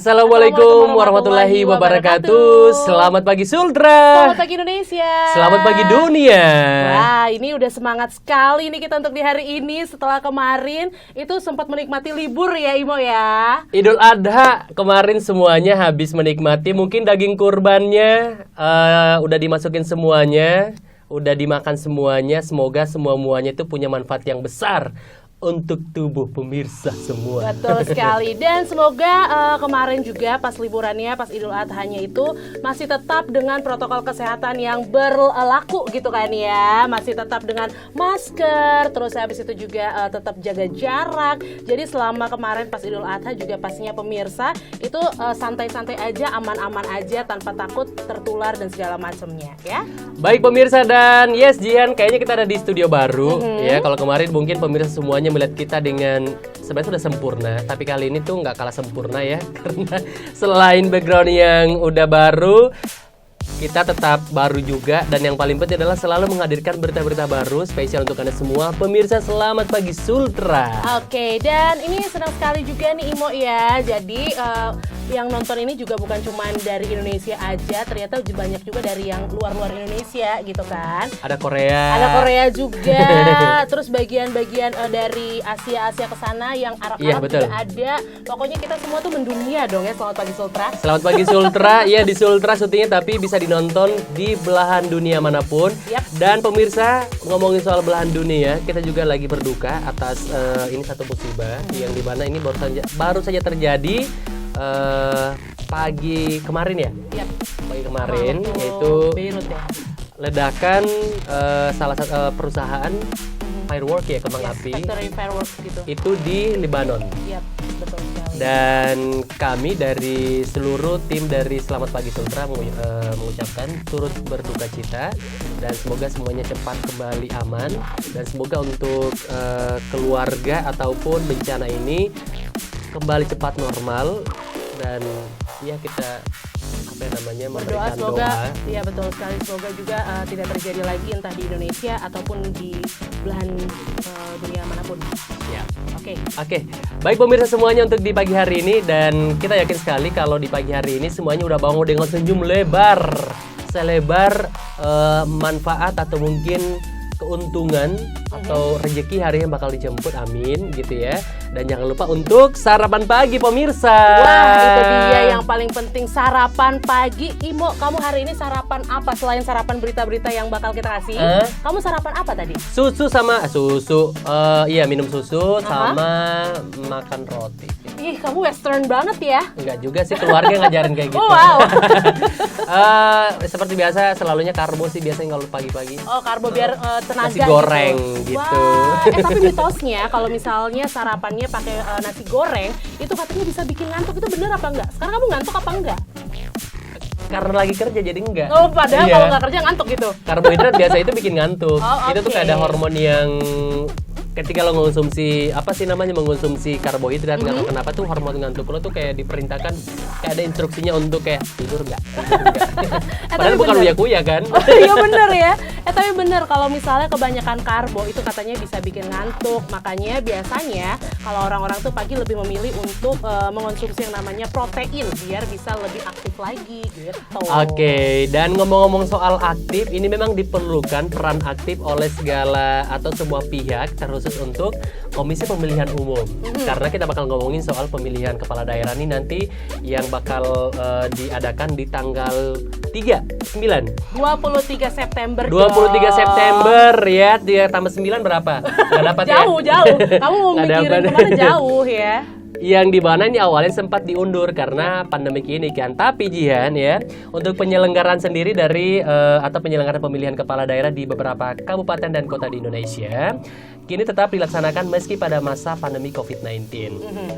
Assalamualaikum warahmatullahi wabarakatuh. Selamat pagi Sultra. Selamat pagi Indonesia. Selamat pagi dunia. Wah, ini udah semangat sekali nih kita untuk di hari ini setelah kemarin itu sempat menikmati libur ya Imo ya. Idul Adha kemarin semuanya habis menikmati, mungkin daging kurbannya udah dimasukin semuanya, udah dimakan semuanya. Semoga semuanya itu punya manfaat yang besar untuk tubuh pemirsa semua. Betul sekali. Dan semoga kemarin juga pas liburannya, pas Idul Adha-nya itu masih tetap dengan protokol kesehatan yang berlaku gitu kan ya. Masih tetap dengan masker, terus habis itu juga tetap jaga jarak. Jadi selama kemarin pas Idul Adha juga pastinya pemirsa itu santai-santai aja, aman-aman aja tanpa takut tertular dan segala macamnya ya. Baik pemirsa, dan yes Jihan, kayaknya kita ada di studio baru ya. Kalau kemarin mungkin pemirsa semuanya melihat kita dengan sebenarnya sudah sempurna, tapi kali ini tuh nggak kalah sempurna ya, karena selain background yang udah baru, kita tetap baru juga, dan yang paling penting adalah selalu menghadirkan berita-berita baru spesial untuk Anda semua pemirsa. Selamat pagi Sultra. Oke, dan ini senang sekali juga nih Imo ya. Jadi yang nonton ini juga bukan cuma dari Indonesia aja, ternyata banyak juga dari yang luar-luar Indonesia gitu kan. Ada Korea. Ada Korea juga. Terus bagian-bagian dari Asia ke sana, yang Arab-Arab juga ada. Pokoknya kita semua tuh mendunia dong ya. Selamat pagi Sultra. Selamat pagi Sultra. Ya, di Sultra syutingnya tapi bisa dinonton di belahan dunia manapun. Dan pemirsa, ngomongin soal belahan dunia, kita juga lagi berduka atas ini satu musibah yang dimana ini baru saja terjadi pagi kemarin ya. Pagi kemarin yaitu Beirut ya. Ledakan salah satu perusahaan firework ya, kembang api. Factory fireworks gitu. Itu di Lebanon. Betul sekali. Dan kami dari seluruh tim dari Selamat Pagi Sultra mengucapkan turut berduka cita, dan semoga semuanya cepat kembali aman, dan semoga untuk keluarga ataupun bencana ini kembali cepat normal, dan ya kita berdoa semoga ya betul sekali, semoga juga tidak terjadi lagi entah di Indonesia ataupun di belahan dunia manapun. Ya. Oke. Baik pemirsa semuanya, untuk di pagi hari ini, dan kita yakin sekali kalau di pagi hari ini semuanya udah bangun dengan senyum lebar, selebar manfaat atau mungkin keuntungan atau rezeki hari yang bakal dijemput, amin gitu ya. Dan jangan lupa untuk sarapan pagi pemirsa. Wah, itu dia yang paling penting, sarapan pagi. Imo, kamu hari ini sarapan apa selain sarapan berita-berita yang bakal kita kasih? Kamu sarapan apa tadi? Susu, iya minum susu sama makan roti. Ih, kamu western banget ya. Enggak juga sih, keluarga ngajarin kayak gitu. Oh, wow. Seperti biasa selalunya karbo sih biasanya kalau pagi-pagi. Oh, karbo biar tenaga nasi goreng gitu. Wah, tapi mitosnya kalau misalnya sarapannya pakai nasi goreng, itu katanya bisa bikin ngantuk. Itu bener apa enggak? Sekarang kamu ngantuk apa enggak? Karena lagi kerja jadi enggak. Oh, padahal kalau nggak kerja ngantuk gitu. Karbohidrat biasa itu bikin ngantuk. Itu tuh kayak ada hormon yang ketika lo mengonsumsi karbohidrat, nggak tahu kenapa tuh hormon ngantuk lo tuh kayak diperintahkan, kayak ada instruksinya untuk kayak tidur nggak. Padahal bukan uya-kuya kan. Oh iya bener ya. Tapi bener kalau misalnya kebanyakan karbo itu katanya bisa bikin ngantuk. Makanya biasanya kalau orang-orang tuh pagi lebih memilih untuk mengonsumsi yang namanya protein biar bisa lebih aktif lagi gitu. Oke, dan ngomong-ngomong soal aktif, ini memang diperlukan peran aktif oleh segala atau semua pihak, terkhusus untuk Komisi Pemilihan Umum. Karena kita bakal ngomongin soal pemilihan kepala daerah nih nanti yang bakal diadakan di tanggal 23 September. 23 September ya, dia tambah 9 berapa? Nggak dapat jauh. Kamu mau mikirin kemana jauh ya. Yang di mana ini awalnya sempat diundur karena pandemi ini kan. Tapi Jihan ya, untuk penyelenggaraan sendiri dari atau penyelenggaraan pemilihan kepala daerah di beberapa kabupaten dan kota di Indonesia kini tetap dilaksanakan meski pada masa pandemi COVID-19.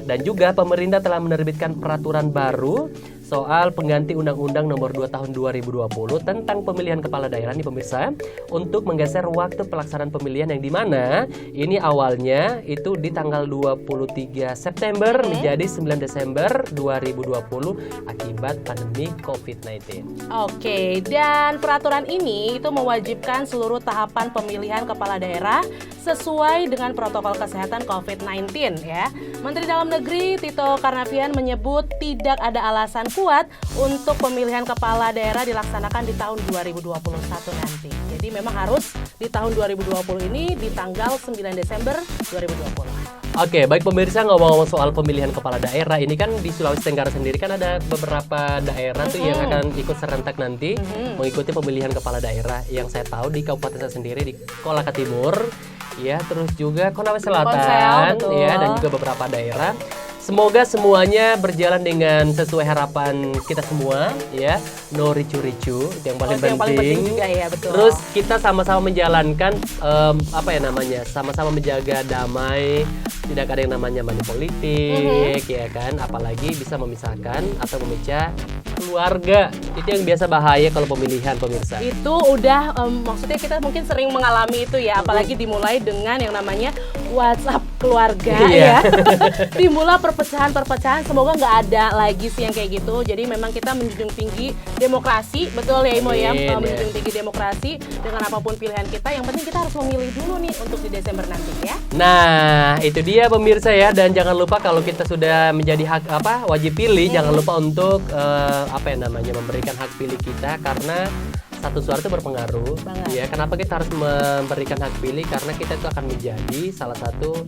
Dan juga pemerintah telah menerbitkan peraturan baru soal pengganti Undang-Undang Nomor 2 Tahun 2020 tentang pemilihan kepala daerah nih pemirsa, untuk menggeser waktu pelaksanaan pemilihan yang dimana ini awalnya itu di tanggal 23 September menjadi 9 Desember 2020 akibat pandemi COVID-19. Oke, dan peraturan ini itu mewajibkan seluruh tahapan pemilihan kepala daerah sesuai dengan protokol kesehatan COVID-19 ya. Menteri Dalam Negeri Tito Karnavian menyebut tidak ada alasan kuat untuk pemilihan kepala daerah dilaksanakan di tahun 2021 nanti. Jadi memang harus di tahun 2020 ini di tanggal 9 Desember 2020. Oke, baik pemirsa, ngomong-ngomong soal pemilihan kepala daerah, ini kan di Sulawesi Tenggara sendiri kan ada beberapa daerah tuh yang akan ikut serentak nanti mengikuti pemilihan kepala daerah. Yang saya tahu di kabupaten saya sendiri di Kolaka Timur, ya, terus juga Konawe Selatan, Konsel, ya, dan juga beberapa daerah. Semoga semuanya berjalan dengan sesuai harapan kita semua, ya. No ricu-ricu, yang paling Yang paling penting juga ya, betul. Terus kita sama-sama menjalankan sama-sama menjaga damai, tidak ada yang namanya money politik, ya kan? Apalagi bisa memisahkan atau memecah keluarga. Itu yang biasa bahaya kalau pemilihan, pemirsa. Itu udah maksudnya kita mungkin sering mengalami itu ya, apalagi dimulai dengan yang namanya WhatsApp keluarga ya. Dimulai perpecahan-perpecahan, semoga nggak ada lagi sih yang kayak gitu. Jadi memang kita menjunjung tinggi demokrasi, betul ya Imo ya, menjunjung tinggi demokrasi dengan apapun pilihan kita. Yang penting kita harus memilih dulu nih untuk di Desember nanti ya. Nah, itu dia pemirsa ya, dan jangan lupa kalau kita sudah menjadi wajib pilih, jangan lupa untuk memberikan hak pilih kita, karena satu suara itu berpengaruh. Ya, kenapa kita harus memberikan hak pilih? Karena kita itu akan menjadi salah satu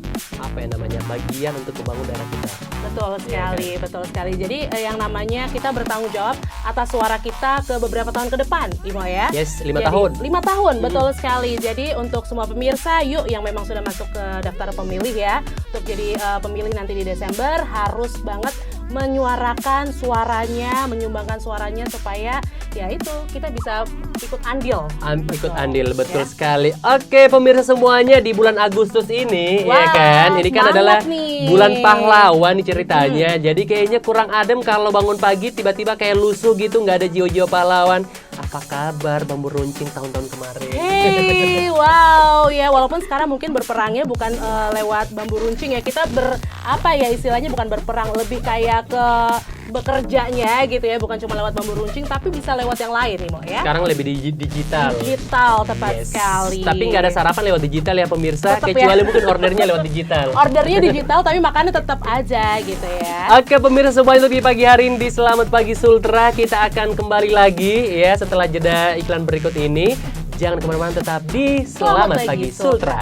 bagian untuk membangun daerah kita. Betul sekali, betul sekali. Jadi yang namanya kita bertanggung jawab atas suara kita ke beberapa tahun ke depan, Imo ya. Yes, 5 tahun. 5 tahun, betul sekali. Jadi untuk semua pemirsa, yuk yang memang sudah masuk ke daftar pemilih ya, untuk jadi pemilih nanti di Desember harus banget menyuarakan suaranya, menyumbangkan suaranya supaya ya itu kita bisa ikut andil. Ikut andil, betul sekali. Oke, pemirsa semuanya, di bulan Agustus ini, ya kan? Ini kan adalah bulan pahlawan nih ceritanya. Jadi kayaknya kurang adem kalau bangun pagi tiba-tiba kayak lusuh gitu, nggak ada jiwa-jiwa pahlawan. Apa kabar bambu runcing tahun-tahun kemarin? Hey, wow ya, walaupun sekarang mungkin berperangnya bukan lewat bambu runcing ya, kita istilahnya bukan berperang, lebih kayak ke bekerjanya gitu ya, bukan cuma lewat bambu runcing tapi bisa lewat yang lain nih Mo ya. Sekarang lebih digital. Digital, tepat sekali. Tapi nggak ada sarapan lewat digital ya pemirsa, Tetep kecuali ya. mungkin ordernya lewat digital. Ordernya digital tapi makannya tetap aja gitu ya. Oke pemirsa semuanya, lebih pagi hari ini di Selamat Pagi Sultra kita akan kembali lagi ya setelah jeda iklan berikut ini. Jangan kemana-mana, tetap di Selamat Pagi Sultra.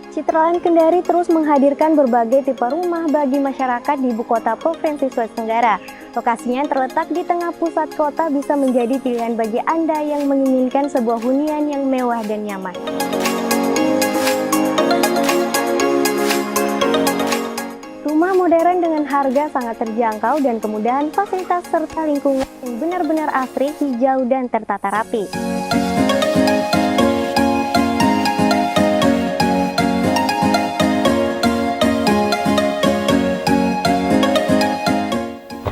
Citraland Kendari terus menghadirkan berbagai tipe rumah bagi masyarakat di ibu kota Provinsi Sulawesi Tenggara. Lokasinya yang terletak di tengah pusat kota bisa menjadi pilihan bagi Anda yang menginginkan sebuah hunian yang mewah dan nyaman. Rumah modern dengan harga sangat terjangkau dan kemudahan fasilitas serta lingkungan yang benar-benar asri, hijau, dan tertata rapi.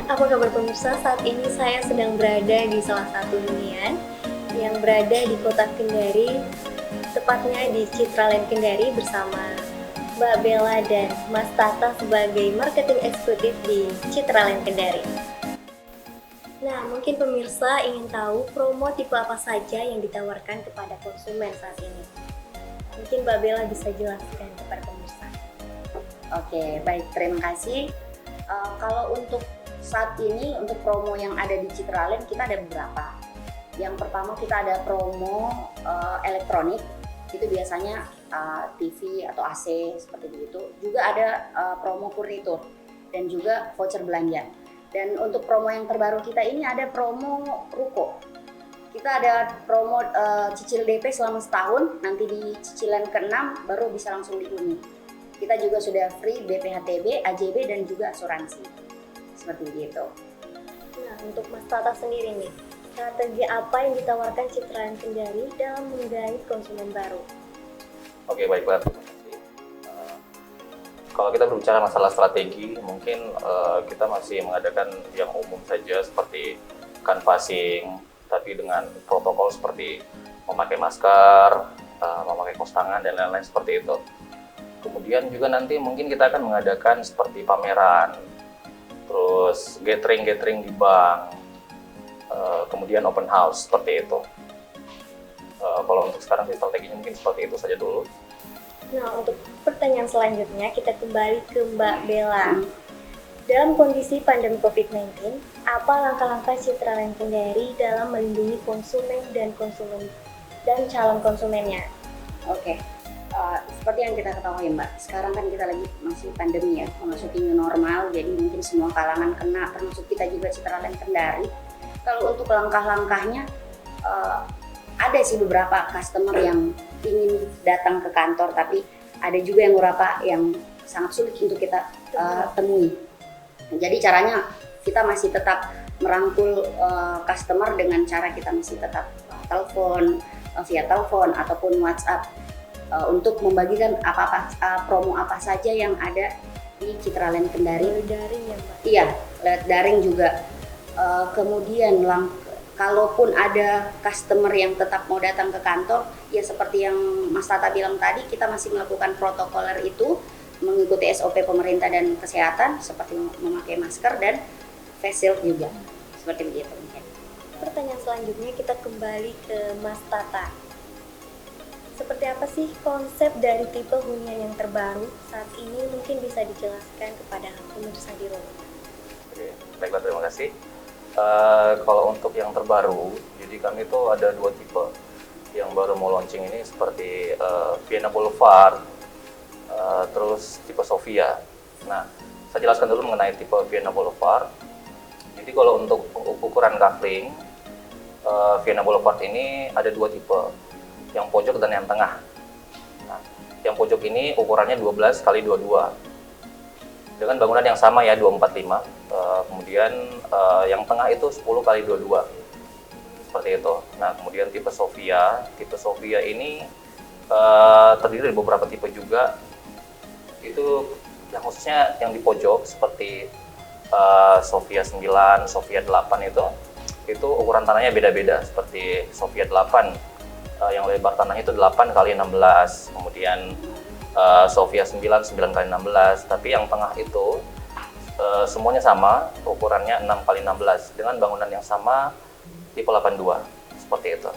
Apa kabar pemirsa? Saat ini saya sedang berada di salah satu hunian yang berada di kota Kendari, tepatnya di Citraland Kendari bersama Mbak Bella dan Mas Tata sebagai marketing eksekutif di Citraland Kendari. Nah, mungkin pemirsa ingin tahu promo tipe apa saja yang ditawarkan kepada konsumen saat ini. Mungkin Mbak Bella bisa jelaskan kepada pemirsa. Oke, baik, terima kasih. Kalau untuk saat ini, untuk promo yang ada di Citraland, kita ada beberapa. Yang pertama, kita ada promo elektronik, itu biasanya TV atau AC seperti itu. Juga ada promo furnitur dan juga voucher belanja. Dan untuk promo yang terbaru kita ini ada promo ruko. Kita ada promo cicil DP selama setahun, nanti di cicilan ke-6 baru bisa langsung dihuni. Kita juga sudah free BPHTB, AJB, dan juga asuransi. Seperti itu. Nah, untuk Mas Tata sendiri nih, strategi apa yang ditawarkan Citraland Kendari dalam menggait konsumen baru? Oke, baik Pak, terima kasih. Kalau kita berbicara masalah strategi, mungkin kita masih mengadakan yang umum saja seperti canvassing, tapi dengan protokol seperti memakai masker, memakai kaos tangan, dan lain-lain seperti itu. Kemudian juga nanti mungkin kita akan mengadakan seperti pameran, terus gathering di bank, kemudian open house seperti itu. Kalau untuk sekarang sih strateginya mungkin seperti itu saja dulu. Nah, untuk pertanyaan selanjutnya kita kembali ke Mbak Bella. Dalam kondisi pandemi COVID-19, apa langkah-langkah Citraland Kendari dalam melindungi konsumen dan calon konsumennya? Oke, seperti yang kita ketahui Mbak, sekarang kan kita lagi masih pandemi ya, memasuki new normal, jadi mungkin semua kalangan kena, termasuk kita juga Citraland Kendari. Kalau untuk langkah-langkahnya, ada sih beberapa customer yang ingin datang ke kantor, tapi ada juga yang beberapa yang sangat sulit untuk kita temui. Jadi caranya kita masih tetap merangkul customer dengan cara kita masih tetap telepon, via telepon ataupun WhatsApp untuk membagikan promo apa saja yang ada di Citraland Kendari. Daring ya Mbak? Iya, lewat daring juga. Kemudian kalaupun ada customer yang tetap mau datang ke kantor, ya seperti yang Mas Tata bilang tadi, kita masih melakukan protokoler itu, mengikuti SOP pemerintah dan kesehatan, seperti memakai masker dan face shield juga. Seperti begitu. Pertanyaan selanjutnya kita kembali ke Mas Tata. Seperti apa sih konsep dari tipe hunian yang terbaru saat ini, mungkin bisa dijelaskan kepada pemirsa di rumah? Oke, baiklah, terima kasih. Kalau untuk yang terbaru, jadi kami itu ada 2 tipe yang baru mau launching ini, seperti Vienna Boulevard, terus tipe Sofia. Nah, saya jelaskan dulu mengenai tipe Vienna Boulevard. Jadi kalau untuk ukuran coupling, Vienna Boulevard ini ada 2 tipe, yang pojok dan yang tengah. Nah, yang pojok ini ukurannya 12 x 22 dengan bangunan yang sama ya, 245. Kemudian yang tengah itu 10 x 22 seperti itu. Nah, kemudian tipe Sofia ini terdiri dari beberapa tipe juga. Itu yang khususnya yang di pojok seperti Sofia 9, Sofia 8 itu ukuran tanahnya beda-beda. Seperti Sofia 8 yang lebar tanahnya itu 8 x 16, kemudian Sofia 9 x 16, tapi yang tengah itu semuanya sama, ukurannya 6 x 16 dengan bangunan yang sama, tipe 82, seperti itu.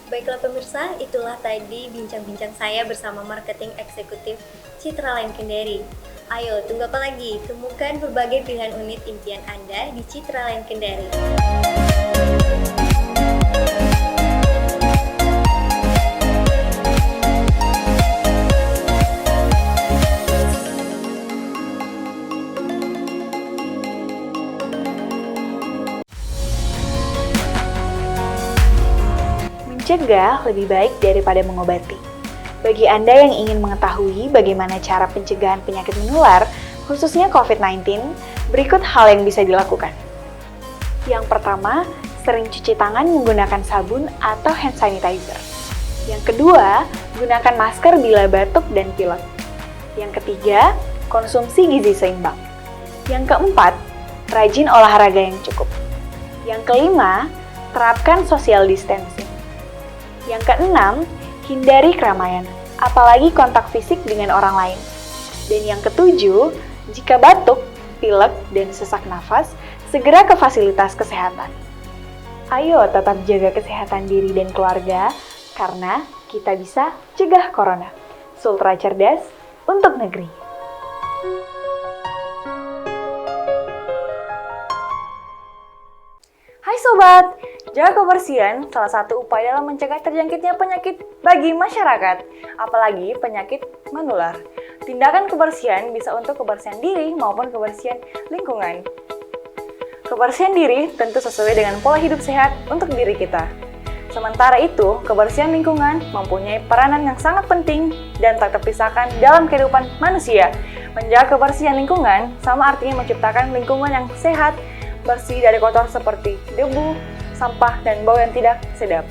Baiklah pemirsa, itulah tadi bincang-bincang saya bersama marketing eksekutif Citraland Kendari. Ayo, tunggu apa lagi? Temukan berbagai pilihan unit impian Anda di Citraland Kendari. Mencegah lebih baik daripada mengobati. Bagi Anda yang ingin mengetahui bagaimana cara pencegahan penyakit menular, khususnya COVID-19, berikut hal yang bisa dilakukan. Yang pertama, sering cuci tangan menggunakan sabun atau hand sanitizer. Yang kedua, gunakan masker bila batuk dan pilek. Yang ketiga, konsumsi gizi seimbang. Yang keempat, rajin olahraga yang cukup. Yang kelima, terapkan social distancing. Yang keenam, hindari keramaian, apalagi kontak fisik dengan orang lain. Dan yang ketujuh, jika batuk, pilek, dan sesak nafas, segera ke fasilitas kesehatan. Ayo tetap jaga kesehatan diri dan keluarga, karena kita bisa cegah corona. Sultra cerdas untuk negeri. Hai Sobat! Jaga kebersihan salah satu upaya dalam mencegah terjangkitnya penyakit bagi masyarakat, apalagi penyakit menular. Tindakan kebersihan bisa untuk kebersihan diri maupun kebersihan lingkungan. Kebersihan diri tentu sesuai dengan pola hidup sehat untuk diri kita. Sementara itu, kebersihan lingkungan mempunyai peranan yang sangat penting dan tak terpisahkan dalam kehidupan manusia. Menjaga kebersihan lingkungan sama artinya menciptakan lingkungan yang sehat, bersih dari kotor seperti debu, sampah, dan bau yang tidak sedap.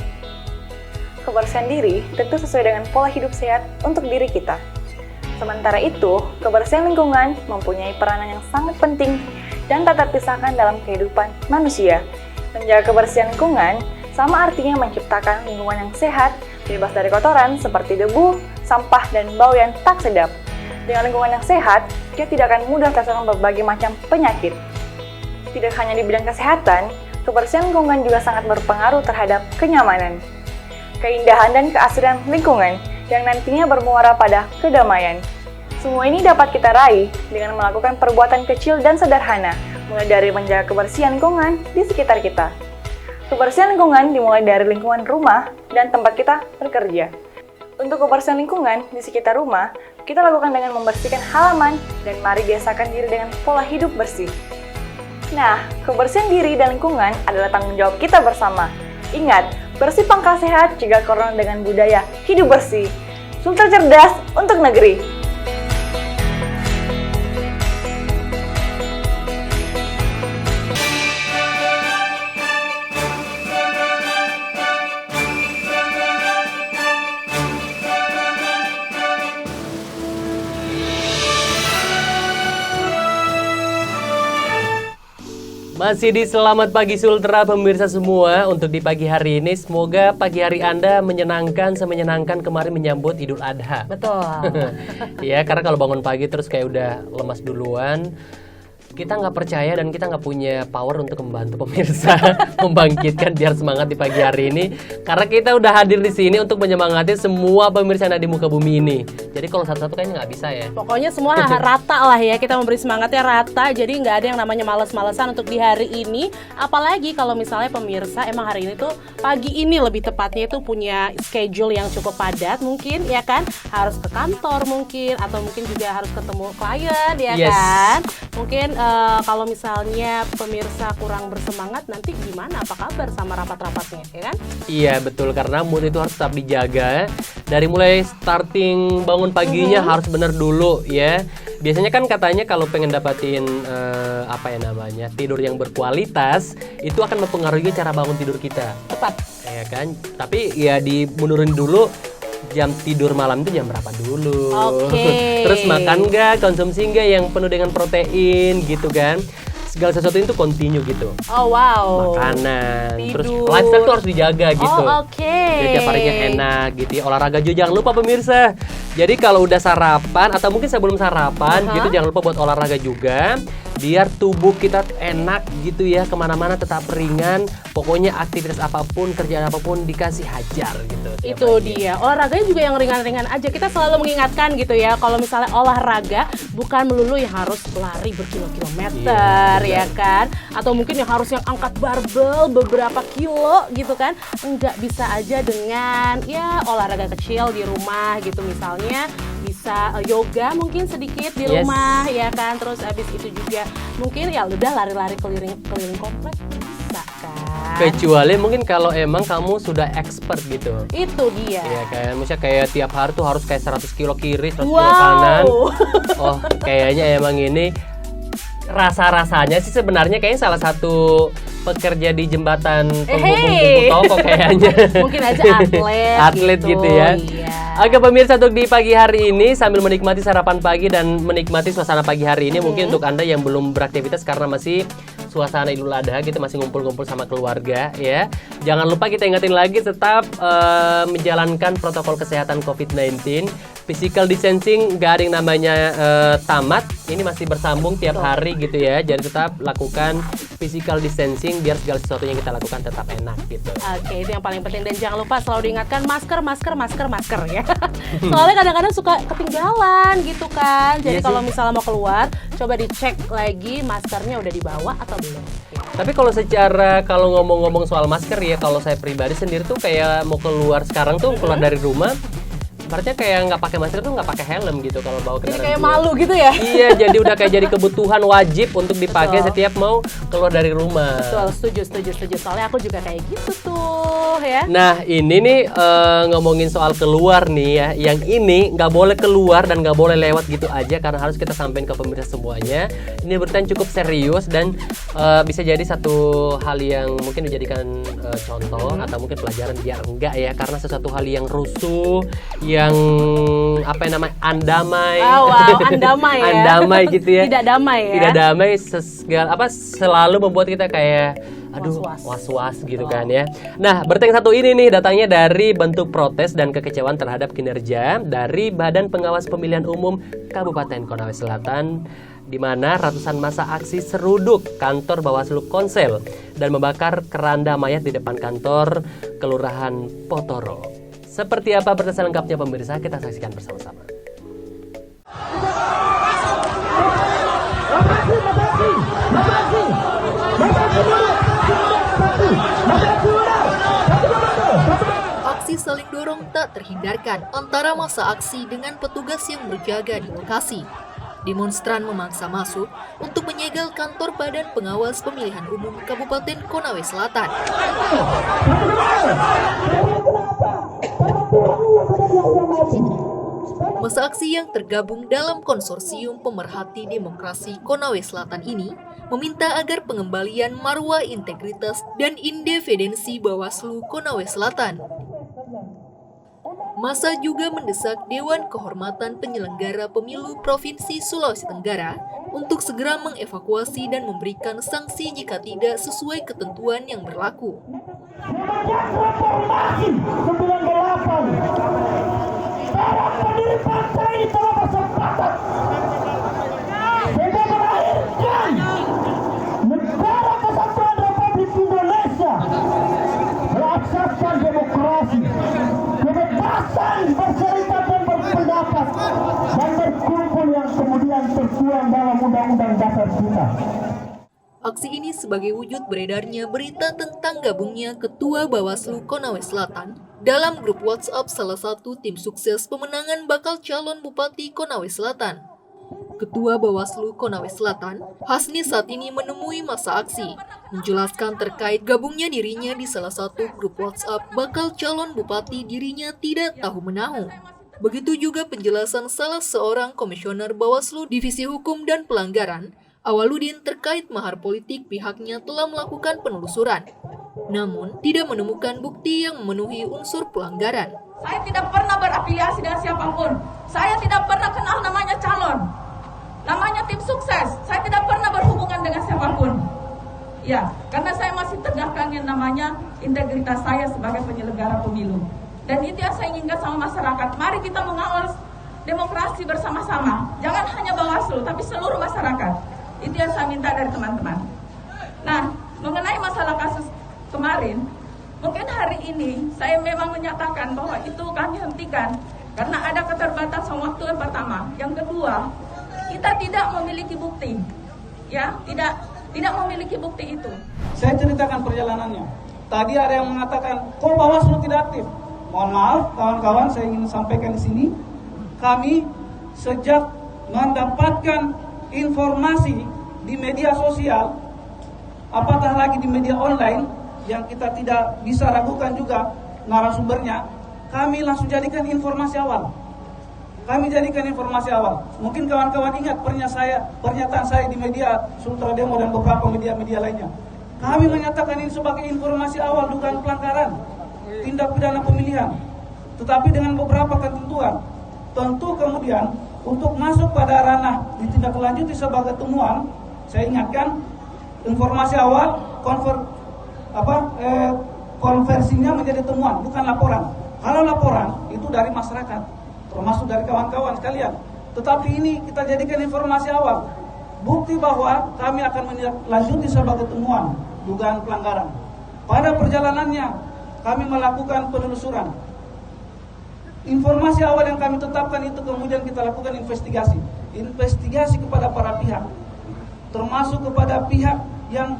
Kebersihan diri tentu sesuai dengan pola hidup sehat untuk diri kita. Sementara itu, kebersihan lingkungan mempunyai peranan yang sangat penting dan tak terpisahkan dalam kehidupan manusia. Menjaga kebersihan lingkungan sama artinya menciptakan lingkungan yang sehat, bebas dari kotoran seperti debu, sampah, dan bau yang tak sedap. Dengan lingkungan yang sehat, dia tidak akan mudah terserang berbagai macam penyakit. Tidak hanya di bidang kesehatan, kebersihan lingkungan juga sangat berpengaruh terhadap kenyamanan, keindahan, dan keasrian lingkungan yang nantinya bermuara pada kedamaian. Semua ini dapat kita raih dengan melakukan perbuatan kecil dan sederhana, mulai dari menjaga kebersihan lingkungan di sekitar kita. Kebersihan lingkungan dimulai dari lingkungan rumah dan tempat kita bekerja. Untuk kebersihan lingkungan di sekitar rumah, kita lakukan dengan membersihkan halaman dan mari biasakan diri dengan pola hidup bersih. Nah, kebersihan diri dan lingkungan adalah tanggung jawab kita bersama. Ingat, bersih pangkal sehat, cegah corona dengan budaya hidup bersih. Sultan cerdas untuk negeri. Masih di Selamat Pagi Sultra pemirsa semua. Untuk di pagi hari ini semoga pagi hari Anda menyenangkan semenyenangkan kemarin menyambut Idul Adha. Betul. Ya, karena kalau bangun pagi terus kayak udah lemas duluan, kita nggak percaya dan kita nggak punya power untuk membantu pemirsa membangkitkan biar semangat di pagi hari ini. Karena kita udah hadir di sini untuk menyemangati semua pemirsa yang ada di muka bumi ini. Jadi kalau satu-satu kayaknya nggak bisa ya. Pokoknya semua rata lah ya, kita memberi semangatnya rata. Jadi nggak ada yang namanya males-malesan untuk di hari ini. Apalagi kalau misalnya pemirsa emang hari ini tuh pagi ini lebih tepatnya itu punya schedule yang cukup padat mungkin ya kan. Harus ke kantor mungkin atau mungkin juga harus ketemu klien ya Yes. kan. Mungkin kalau misalnya pemirsa kurang bersemangat nanti gimana? Apa kabar sama rapat-rapatnya ya kan? Iya betul, karena mood itu harus tetap dijaga. Dari mulai starting bangun paginya harus bener dulu ya. Biasanya kan katanya kalau pengen dapatin tidur yang berkualitas itu akan mempengaruhi cara bangun tidur kita. Tepat. Ya kan? Tapi ya dimundurin dulu jam tidur malam itu jam berapa dulu. Oke. Terus makan nggak, konsumsi nggak yang penuh dengan protein gitu kan. Segala sesuatu itu continue gitu. Oh wow. Makanan, terus Tidur. lifestyle tuh harus dijaga gitu. Oh oke. Jadi tiap harinya enak gitu ya. Olahraga juga jangan lupa pemirsa. Jadi kalau udah sarapan atau mungkin sebelum sarapan gitu jangan lupa buat olahraga juga. Biar tubuh kita enak gitu ya, kemana-mana tetap ringan. Pokoknya aktivitas apapun, kerjaan apapun dikasih hajar gitu. tiap Itu pagi. dia, olahraganya juga yang ringan-ringan aja. Kita selalu mengingatkan gitu ya, kalau misalnya olahraga bukan melulu yang harus lari berkilo-kilometer ya kan. Atau mungkin yang harus yang angkat barbel beberapa kilo gitu kan. Enggak, bisa aja dengan ya olahraga kecil di rumah gitu. Misalnya bisa yoga mungkin sedikit di Yes. rumah ya kan. Terus abis itu juga mungkin ya udah lari-lari keliling komplek bisa kan. Kecuali mungkin kalau emang kamu sudah expert gitu. Itu dia. Iya kan, misalnya kayak tiap hari tuh harus kayak 100 kilo kiri, 100 kilo Wow. kanan. Oh, kayaknya emang ini rasa-rasanya sih sebenarnya kayaknya salah satu pekerja di jembatan penghubung Hey. toko kayaknya. Mungkin aja atlet. Atlet gitu ya. Iya. Oke pemirsa, untuk di pagi hari ini sambil menikmati sarapan pagi dan menikmati suasana pagi hari ini, mungkin untuk Anda yang belum beraktivitas karena masih suasana Idul Adha gitu, masih ngumpul-ngumpul sama keluarga ya. Jangan lupa kita ingetin lagi tetap menjalankan protokol kesehatan COVID-19. Physical distancing nggak ada yang namanya tamat. Ini masih bersambung tiap hari gitu ya. Jadi tetap lakukan physical distancing biar segala sesuatu yang kita lakukan tetap enak gitu. Oke, itu yang paling penting, dan jangan lupa selalu diingatkan masker ya. Soalnya kadang-kadang suka ketinggalan gitu kan. Jadi Iya sih. kalau misalnya mau keluar, coba dicek lagi maskernya udah dibawa atau belum. Tapi kalau ngomong-ngomong soal masker ya, kalau saya pribadi sendiri tuh kayak mau keluar sekarang tuh keluar dari rumah, ibaratnya kayak nggak pakai masker tuh nggak pakai helm gitu kalau bawa Jadi kendaraan. kayak keluar. malu gitu ya. Iya, jadi udah kayak jadi kebutuhan wajib untuk dipakai Betul. setiap mau keluar dari rumah. Betul, setuju. Soalnya aku juga kayak gitu tuh ya. Nah ini nih ngomongin soal keluar nih ya. Yang ini nggak boleh keluar dan nggak boleh lewat gitu aja karena harus kita sampaikan ke pemirsa semuanya. Ini berita yang cukup serius dan bisa jadi satu hal yang mungkin dijadikan contoh atau mungkin pelajaran biar enggak ya, karena sesuatu hal yang rusuh, yang apa yang namanya andamai. Oh, wow, andamai ya. Andamai gitu ya. Tidak damai ya. Tidak damai selalu membuat kita kayak aduh Was-was. was-was gitu kan ya. Nah, berita yang satu ini nih datangnya dari bentuk protes dan kekecewaan terhadap kinerja dari Badan Pengawas Pemilihan Umum Kabupaten Konawe Selatan, di mana ratusan massa aksi seruduk kantor Bawaslu Konsel dan membakar keranda mayat di depan kantor Kelurahan Potoro. Seperti apa berita selengkapnya pemirsa, kita saksikan bersama-sama. Aksi saling dorong tak terhindarkan antara massa aksi dengan petugas yang berjaga di lokasi. Demonstran memaksa masuk untuk menyegel kantor Badan Pengawas Pemilihan Umum Kabupaten Konawe Selatan. Massa aksi yang tergabung dalam konsorsium pemerhati demokrasi Konawe Selatan ini meminta agar pengembalian marwah integritas dan independensi Bawaslu Konawe Selatan. Massa juga mendesak Dewan Kehormatan Penyelenggara Pemilu Provinsi Sulawesi Tenggara untuk segera mengevakuasi dan memberikan sanksi jika tidak sesuai ketentuan yang berlaku. Negara Kesatuan Republik Indonesia melaksanakan demokrasi, kebebasan berserikat dan berpendapat dan berkumpul yang kemudian tertuang dalam Undang-Undang Dasar kita. Aksi ini sebagai wujud beredarnya berita tentang gabungnya Ketua Bawaslu Konawe Selatan dalam grup WhatsApp salah satu tim sukses pemenangan bakal calon Bupati Konawe Selatan. Ketua Bawaslu Konawe Selatan, Hasni, saat ini menemui massa aksi, menjelaskan terkait gabungnya dirinya di salah satu grup WhatsApp bakal calon bupati dirinya tidak tahu-menahu. Begitu juga penjelasan salah seorang komisioner Bawaslu Divisi Hukum dan Pelanggaran, Awaludin, terkait mahar politik pihaknya telah melakukan penelusuran, namun tidak menemukan bukti yang memenuhi unsur pelanggaran. Saya tidak pernah berafiliasi dengan siapapun. Saya tidak pernah kenal namanya calon. Namanya tim sukses. Saya tidak pernah berhubungan dengan siapapun. Ya, karena saya masih tegakkan yang namanya integritas saya sebagai penyelenggara pemilu. Dan itu yang saya inginkan sama masyarakat. Mari kita mengawal demokrasi bersama-sama. Jangan hanya Bawaslu, tapi seluruh masyarakat. Itu yang saya minta dari teman-teman. Nah, mengenai masalah kasus kemarin, mungkin hari ini saya memang menyatakan bahwa itu kami hentikan karena ada keterbatasan waktu yang pertama. Yang kedua, kita tidak memiliki bukti, ya, tidak memiliki bukti itu. Saya ceritakan perjalanannya. Tadi ada yang mengatakan, kok Bawaslu tidak aktif? Mohon maaf, kawan-kawan, saya ingin sampaikan di sini, kami sejak mendapatkan informasi di media sosial, apatah lagi di media online, yang kita tidak bisa ragukan juga narasumbernya, kami langsung jadikan informasi awal. Mungkin kawan-kawan ingat pernyataan saya di media Sultra Demo dan beberapa media-media lainnya. Kami menyatakan ini sebagai informasi awal dugaan pelanggaran tindak pidana pemilihan, tetapi dengan beberapa ketentuan. Tentu kemudian untuk masuk pada ranah ditindaklanjuti sebagai temuan, saya ingatkan informasi awal konversinya menjadi temuan, bukan laporan. Kalau laporan itu dari masyarakat, termasuk dari kawan-kawan sekalian. Tetapi ini kita jadikan informasi awal, bukti bahwa kami akan menindaklanjuti sebagai temuan dugaan pelanggaran. Pada perjalanannya kami melakukan penelusuran. Informasi awal yang kami tetapkan itu kemudian kita lakukan investigasi kepada para pihak, termasuk kepada pihak yang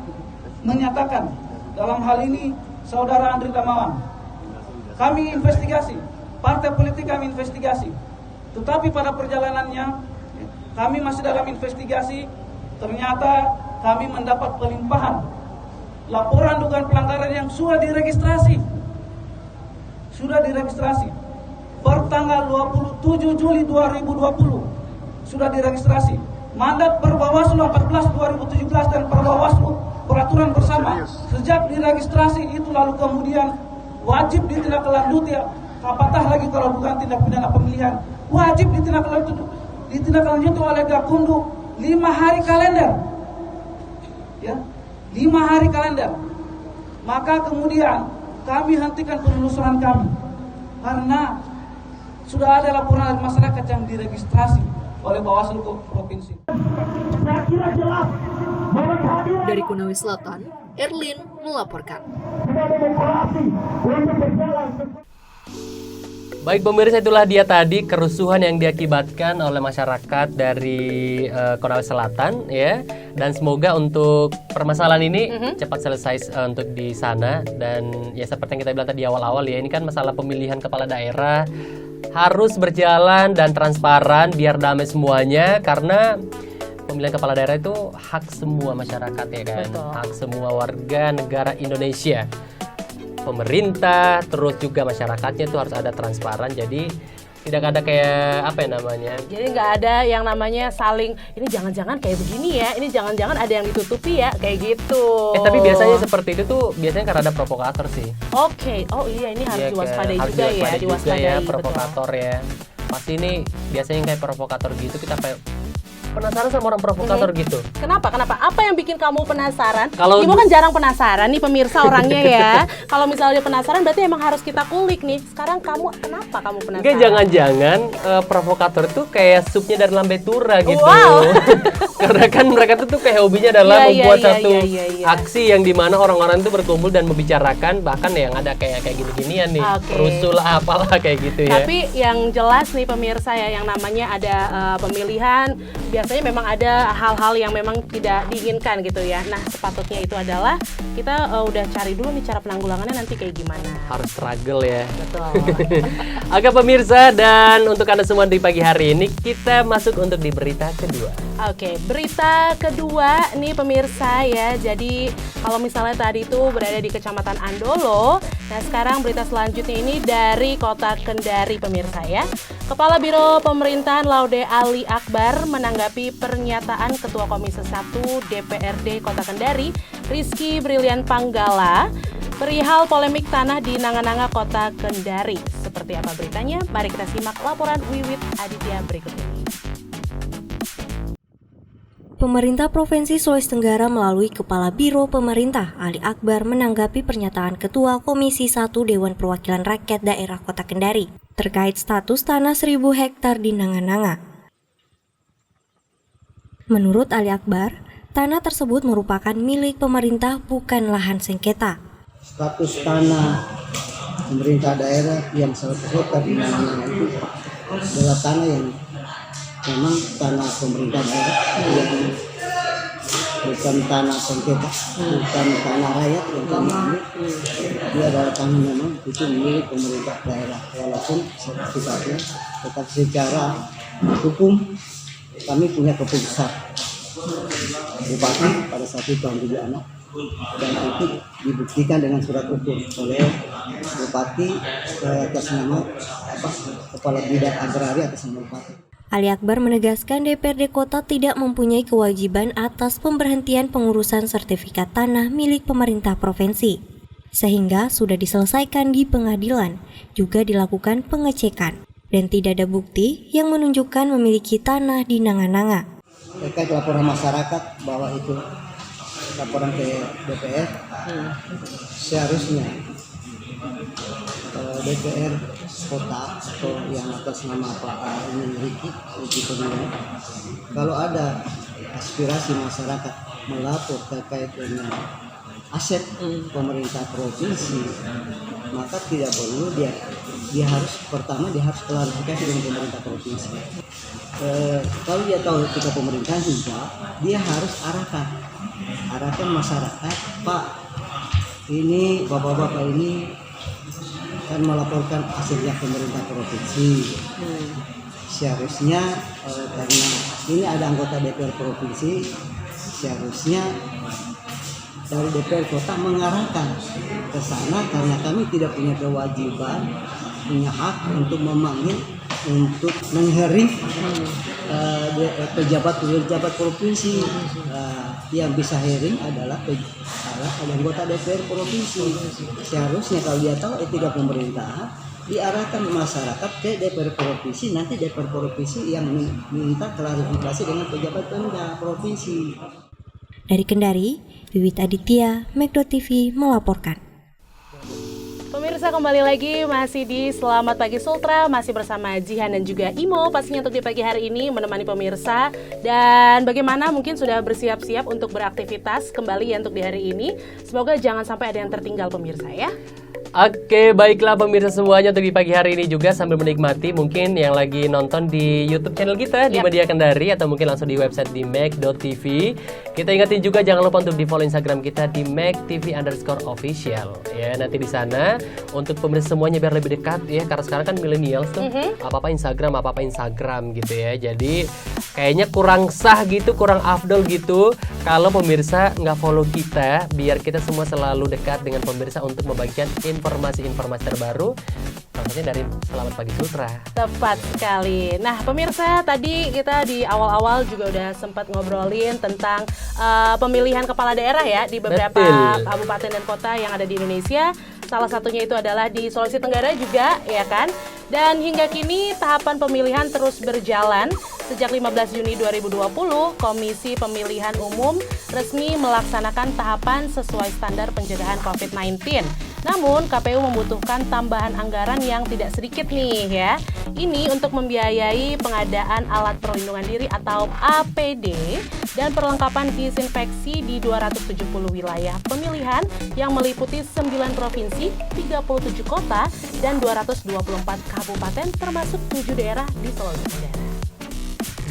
menyatakan, dalam hal ini Saudara Andri Damawan. Kami investigasi, partai politik kami investigasi, tetapi pada perjalanannya kami masih dalam investigasi, ternyata kami mendapat pelimpahan laporan dugaan pelanggaran yang sudah diregistrasi. Pertanggal 27 Juli 2020 sudah diregistrasi. Mandat Perbawaslu 14 2017 dan Perbawaslu peraturan bersama. Sejak diregistrasi itu lalu kemudian wajib ditindaklanjuti apatah lagi kalau bukan tindak pidana pemilihan. Wajib ditindaklanjuti oleh Gakumdu 5 hari kalender. Ya, 5 hari kalender. Maka kemudian kami hentikan penelusuran kami karena sudah ada laporan dari masyarakat yang diregistrasi oleh Bawaslu Provinsi. Dari Konawe Selatan, Erlin melaporkan. Baik pemirsa, itulah dia tadi kerusuhan yang diakibatkan oleh masyarakat dari Konawe Selatan ya. Dan semoga untuk permasalahan ini cepat selesai untuk di sana. Dan ya seperti yang kita bilang tadi awal-awal ya, ini kan masalah pemilihan kepala daerah harus berjalan dan transparan biar damai semuanya, karena pemilihan kepala daerah itu hak semua masyarakat ya kan. Betul. Hak semua warga negara Indonesia. Pemerintah, terus juga masyarakatnya itu harus ada transparan. Jadi tidak ada kayak apa ya namanya. Jadi nggak ada yang namanya saling ini jangan-jangan kayak begini ya, ini jangan-jangan ada yang ditutupi ya, kayak gitu. Tapi biasanya seperti itu tuh biasanya karena ada provokator sih. Oke, oh iya ini harus Iya, diwaspadai harus juga ya, diwaspadai ya betul. provokator ya. Pasti ini biasanya yang kayak provokator gitu kita kayak penasaran sama orang provokator gitu. Kenapa? Apa yang bikin kamu penasaran? Kalau Ibu kan jarang penasaran nih pemirsa orangnya ya. Kalau misalnya dia penasaran berarti emang harus kita kulik nih. Sekarang kenapa kamu penasaran? Enggak, jangan-jangan provokator tuh kayak supnya dari lambe tura gitu. Wow. Karena kan mereka tuh kayak hobinya adalah Iya, membuat iya, satu iya. aksi yang dimana orang-orang itu berkumpul dan membicarakan, bahkan yang ada kayak gini-ginian nih, Oke. rusuh lah apalah kayak gitu ya. Tapi yang jelas nih pemirsa ya, yang namanya ada pemilihan, biasanya memang ada hal-hal yang memang tidak diinginkan gitu ya. Nah sepatutnya itu adalah kita udah cari dulu nih cara penanggulangannya nanti kayak gimana. Harus struggle ya. Betul. Oke pemirsa, dan untuk Anda semua di pagi hari ini kita masuk untuk di berita kedua. Oke, berita kedua nih pemirsa ya. Jadi kalau misalnya tadi itu berada di Kecamatan Andolo, nah sekarang berita selanjutnya ini dari Kota Kendari pemirsa ya. Kepala Biro Pemerintahan Laude Ali Akbar menanggapi pernyataan Ketua Komisi 1 DPRD Kota Kendari, Rizky Brilian Panggala, perihal polemik tanah di Nanga-Nanga Kota Kendari. Seperti apa beritanya? Mari kita simak laporan Wiwit Aditya berikut ini. Pemerintah Provinsi Sulawesi Tenggara melalui Kepala Biro Pemerintah Ali Akbar menanggapi pernyataan Ketua Komisi 1 Dewan Perwakilan Rakyat Daerah Kota Kendari terkait status tanah 1000 hektar di Nanga-Nanga. Menurut Ali Akbar, tanah tersebut merupakan milik pemerintah bukan lahan sengketa. Status tanah pemerintah daerah yang 100 hektar di Nanga-Nanga itu adalah tanah yang memang tanah pemerintah daerah, yang bukan tanah sengketa, bukan tanah rakyat, yang tanah milik. Dia adalah tanah memang itu milik pemerintah daerah, walaupun sifatnya tetap secara hukum kami punya keputusan bupati pada saat itu ambil anak, dan itu dibuktikan dengan surat ukur oleh bupati atas nama kepala bidang agraria atas nama bupati. Ali Akbar menegaskan DPRD Kota tidak mempunyai kewajiban atas pemberhentian pengurusan sertifikat tanah milik pemerintah provinsi, sehingga sudah diselesaikan di pengadilan, juga dilakukan pengecekan, dan tidak ada bukti yang menunjukkan memiliki tanah di Nanga-Nanga. Terkait laporan masyarakat bahwa itu laporan ke DPR, seharusnya DPR Kota atau yang atas nama Pak Ricky Kurniawan, kalau ada aspirasi masyarakat melapor terkait dengan aset pemerintah provinsi, maka tidak perlu dia harus pertama dia harus klarifikasi dengan pemerintah provinsi. Kalau dia tahu ketika pemerintah juga, dia harus arahkan masyarakat, Pak, ini bapak-bapak ini kan melaporkan asetnya pemerintah provinsi. Seharusnya karena ini ada anggota DPR provinsi, seharusnya dari DPR Kota mengarahkan ke sana, karena kami tidak punya kewajiban, punya hak untuk memanggil, untuk menghearing pejabat provinsi. Yang bisa hearing adalah anggota DPR provinsi. Seharusnya kalau dia tahu etika pemerintahan, diarahkan masyarakat ke DPR provinsi, nanti DPR provinsi yang minta klarifikasi dengan pejabat Pemda provinsi. Dari Kendari, Wiwit Aditya, Megdo TV melaporkan. Pemirsa, kembali lagi masih di Selamat Pagi Sultra, masih bersama Jihan dan juga Imo pastinya untuk di pagi hari ini menemani pemirsa. Dan bagaimana mungkin sudah bersiap-siap untuk beraktivitas kembali ya untuk di hari ini. Semoga jangan sampai ada yang tertinggal pemirsa ya. Oke, baiklah pemirsa semuanya untuk di pagi hari ini juga sambil menikmati mungkin yang lagi nonton di YouTube channel kita di Media Kendari atau mungkin langsung di website di meg.tv. Kita ingatin juga jangan lupa untuk di follow Instagram kita di megtv_official ya. Nanti di sana untuk pemirsa semuanya biar lebih dekat ya, karena sekarang kan millennials tuh apa-apa Instagram gitu ya. Jadi kayaknya kurang sah gitu, kurang afdol gitu kalau pemirsa nggak follow kita, biar kita semua selalu dekat dengan pemirsa untuk membagikan informasi-informasi terbaru, contohnya dari Selamat Pagi Sultra. Tepat sekali. Nah pemirsa, tadi kita di awal-awal juga udah sempat ngobrolin tentang pemilihan kepala daerah ya di beberapa kabupaten dan kota yang ada di Indonesia. Salah satunya itu adalah di Sulawesi Tenggara juga, ya kan? Dan hingga kini tahapan pemilihan terus berjalan. Sejak 15 Juni 2020, Komisi Pemilihan Umum resmi melaksanakan tahapan sesuai standar pencegahan COVID-19. Namun, KPU membutuhkan tambahan anggaran yang tidak sedikit nih ya. Ini untuk membiayai pengadaan alat perlindungan diri atau APD dan perlengkapan disinfeksi di 270 wilayah pemilihan yang meliputi 9 provinsi, 37 kota, dan 224 kabupaten termasuk 7 daerah di Sulawesi Tenggara.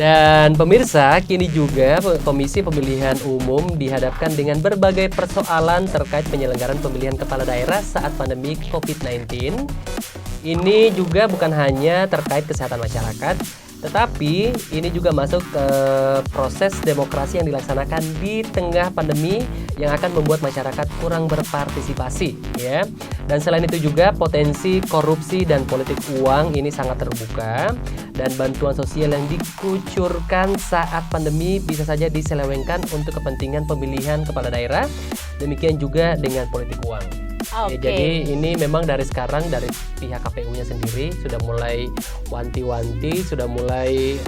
Dan pemirsa, kini juga Komisi Pemilihan Umum dihadapkan dengan berbagai persoalan terkait penyelenggaraan pemilihan kepala daerah saat pandemi COVID-19. Ini juga bukan hanya terkait kesehatan masyarakat, tetapi ini juga masuk ke proses demokrasi yang dilaksanakan di tengah pandemi yang akan membuat masyarakat kurang berpartisipasi ya. Dan selain itu juga potensi korupsi dan politik uang ini sangat terbuka, dan bantuan sosial yang dikucurkan saat pandemi bisa saja diselewengkan untuk kepentingan pemilihan kepala daerah. Demikian juga dengan politik uang. Ya, jadi ini memang dari sekarang dari pihak KPU-nya sendiri sudah mulai wanti-wanti, sudah mulai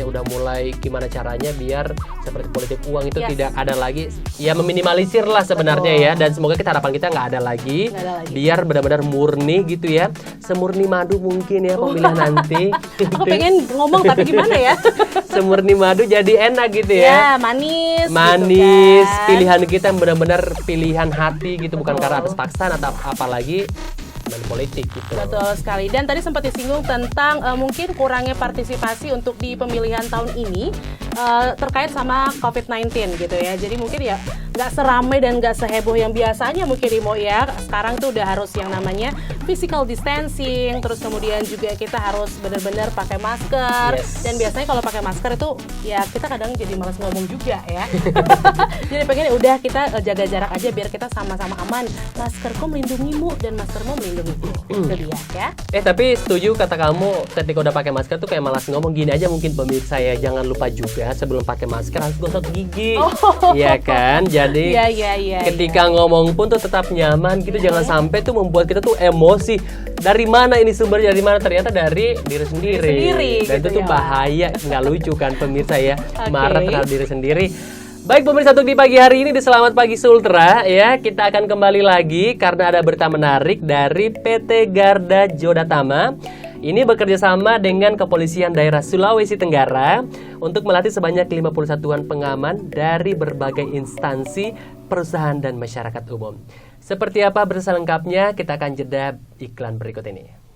udah mulai gimana caranya biar seperti politik uang itu tidak ada lagi, ya meminimalisir lah sebenarnya ya. Dan semoga harapan kita nggak ada lagi, biar benar-benar murni gitu ya, semurni madu mungkin ya pemilihan nanti. Aku pengen ngomong tapi gimana ya? Semurni madu jadi enak gitu ya. Ya manis. Manis, gitu kan. pilihan kita yang benar-benar pilihan hati gitu, bukan karena atas paksaan atau apalagi politik gitu. Betul sekali. Dan tadi sempat disinggung tentang mungkin kurangnya partisipasi untuk di pemilihan tahun ini terkait sama COVID-19 gitu ya. Jadi mungkin ya nggak seramai dan nggak seheboh yang biasanya mungkin Imo ya. Sekarang tuh udah harus yang namanya physical distancing, terus kemudian juga kita harus benar-benar pakai masker. Dan biasanya kalau pakai masker itu ya kita kadang jadi malas ngomong juga ya. Jadi pengen udah kita jaga jarak aja biar kita sama-sama aman. Maskerku melindungimu dan maskermu melindungiku. Itu dia ya. Tapi setuju kata kamu, ketika udah pakai masker tuh kayak malas ngomong. Gini aja mungkin pemirsa ya, jangan lupa juga sebelum pakai masker harus gosok gigi. Iya kan? Jadi ketika ngomong pun tuh tetap nyaman gitu, jangan sampai tuh membuat kita tuh emosi. Dari mana ini sumbernya, dari mana? Ternyata dari diri sendiri. Dan itu tuh bahaya, nggak lucu kan pemirsa ya, marah terhadap diri sendiri. Baik pemirsa, untuk di pagi hari ini di Selamat Pagi Sultra ya, kita akan kembali lagi karena ada berita menarik dari PT Garda Jodatama. Ini bekerja sama dengan Kepolisian Daerah Sulawesi Tenggara untuk melatih sebanyak 50 satuan pengaman dari berbagai instansi, perusahaan, dan masyarakat umum. Seperti apa berita lengkapnya, kita akan jeda iklan berikut ini.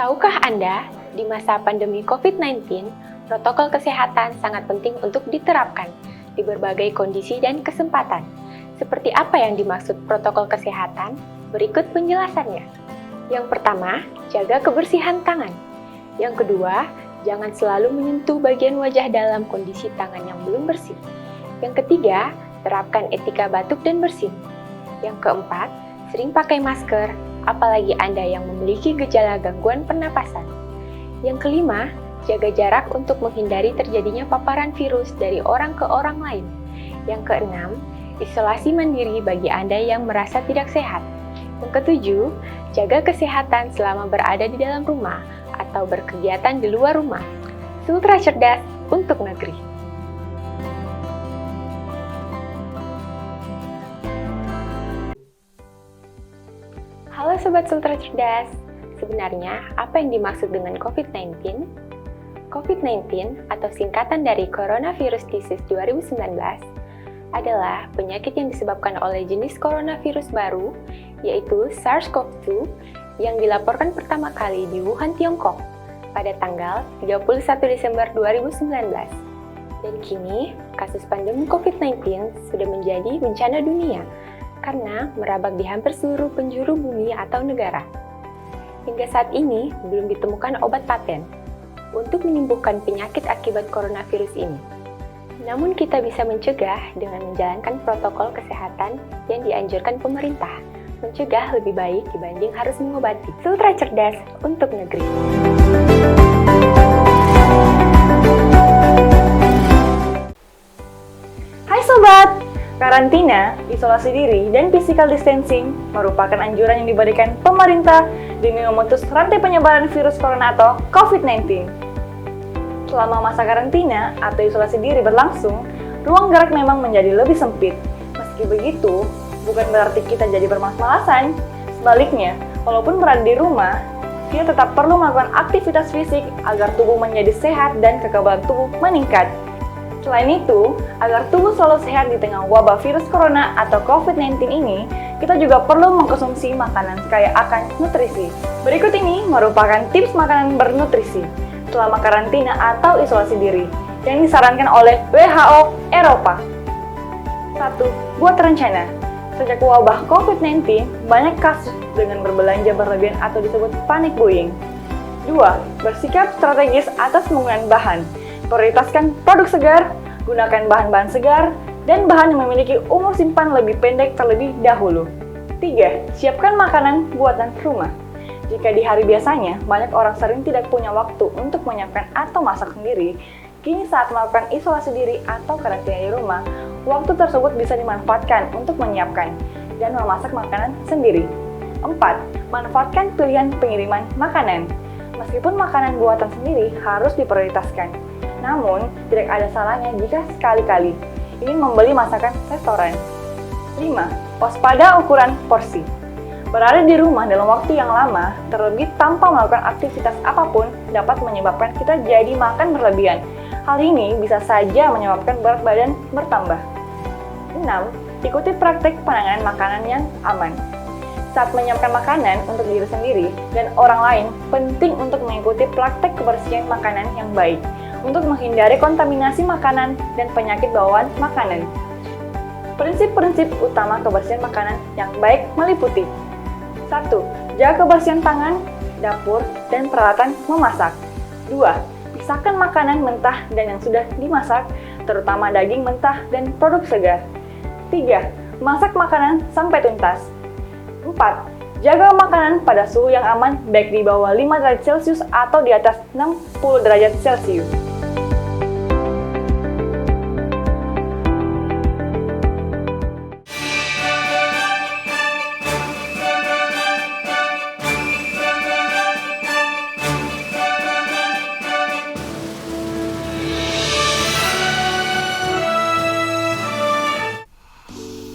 Tahukah Anda, di masa pandemi COVID-19, protokol kesehatan sangat penting untuk diterapkan di berbagai kondisi dan kesempatan. Seperti apa yang dimaksud protokol kesehatan? Berikut penjelasannya. Yang pertama, jaga kebersihan tangan. Yang kedua, jangan selalu menyentuh bagian wajah dalam kondisi tangan yang belum bersih. Yang ketiga, terapkan etika batuk dan bersin. Yang keempat, Sering pakai masker, apalagi Anda yang memiliki gejala gangguan pernapasan. Yang kelima, jaga jarak untuk menghindari terjadinya paparan virus dari orang ke orang lain. Yang keenam, isolasi mandiri bagi Anda yang merasa tidak sehat. Yang ketujuh, jaga kesehatan selama berada di dalam rumah atau berkegiatan di luar rumah. Sultra cerdas untuk negeri. Halo Sobat Sultra Cerdas, sebenarnya apa yang dimaksud dengan COVID-19? COVID-19 atau singkatan dari Coronavirus Disease 2019 adalah penyakit yang disebabkan oleh jenis coronavirus baru, yaitu SARS-CoV-2 yang dilaporkan pertama kali di Wuhan, Tiongkok pada tanggal 31 Desember 2019. Dan kini, kasus pandemi COVID-19 sudah menjadi bencana dunia karena merabak di hampir seluruh penjuru bumi atau negara. Hingga saat ini, belum ditemukan obat paten untuk menyembuhkan penyakit akibat coronavirus ini. Namun kita bisa mencegah dengan menjalankan protokol kesehatan yang dianjurkan pemerintah. Mencegah lebih baik dibanding harus mengobati. Sultra cerdas untuk negeri. Hai Sobat! Karantina, isolasi diri, dan physical distancing merupakan anjuran yang diberikan pemerintah demi memutus rantai penyebaran virus corona atau COVID-19. Selama masa karantina atau isolasi diri berlangsung, ruang gerak memang menjadi lebih sempit. Meski begitu, bukan berarti kita jadi bermalas-malasan. Sebaliknya, walaupun berada di rumah, kita tetap perlu melakukan aktivitas fisik agar tubuh menjadi sehat dan kekebalan tubuh meningkat. Selain itu, agar tubuh selalu sehat di tengah wabah virus corona atau COVID-19 ini, kita juga perlu mengkonsumsi makanan kaya akan nutrisi. Berikut ini merupakan tips makanan bernutrisi selama karantina atau isolasi diri yang disarankan oleh WHO Eropa. 1. Buat rencana. Sejak wabah COVID-19, banyak kasus dengan berbelanja berlebihan atau disebut panic buying. 2. Bersikap strategis atas penggunaan bahan. Prioritaskan produk segar, gunakan bahan-bahan segar, dan bahan yang memiliki umur simpan lebih pendek terlebih dahulu. 3. Siapkan makanan buatan rumah. Jika di hari biasanya, banyak orang sering tidak punya waktu untuk menyiapkan atau masak sendiri, kini saat melakukan isolasi diri atau karantina di rumah, waktu tersebut bisa dimanfaatkan untuk menyiapkan dan memasak makanan sendiri. 4. Manfaatkan pilihan pengiriman makanan. Meskipun makanan buatan sendiri harus diprioritaskan, namun tidak ada salahnya jika sekali-kali ingin membeli masakan restoran. 5. Waspada ukuran porsi. Berada di rumah dalam waktu yang lama, terlebih tanpa melakukan aktivitas apapun, dapat menyebabkan kita jadi makan berlebihan. Hal ini bisa saja menyebabkan berat badan bertambah. 6. Ikuti praktik penanganan makanan yang aman. Saat menyiapkan makanan untuk diri sendiri dan orang lain, penting untuk mengikuti praktik kebersihan makanan yang baik untuk menghindari kontaminasi makanan dan penyakit bawaan makanan. Prinsip-prinsip utama kebersihan makanan yang baik meliputi: 1. Jaga kebersihan tangan, dapur, dan peralatan memasak. 2. Pisahkan makanan mentah dan yang sudah dimasak, terutama daging mentah dan produk segar. 3. Masak makanan sampai tuntas. 4. Jaga makanan pada suhu yang aman, baik di bawah 5 derajat Celcius atau di atas 60 derajat Celcius.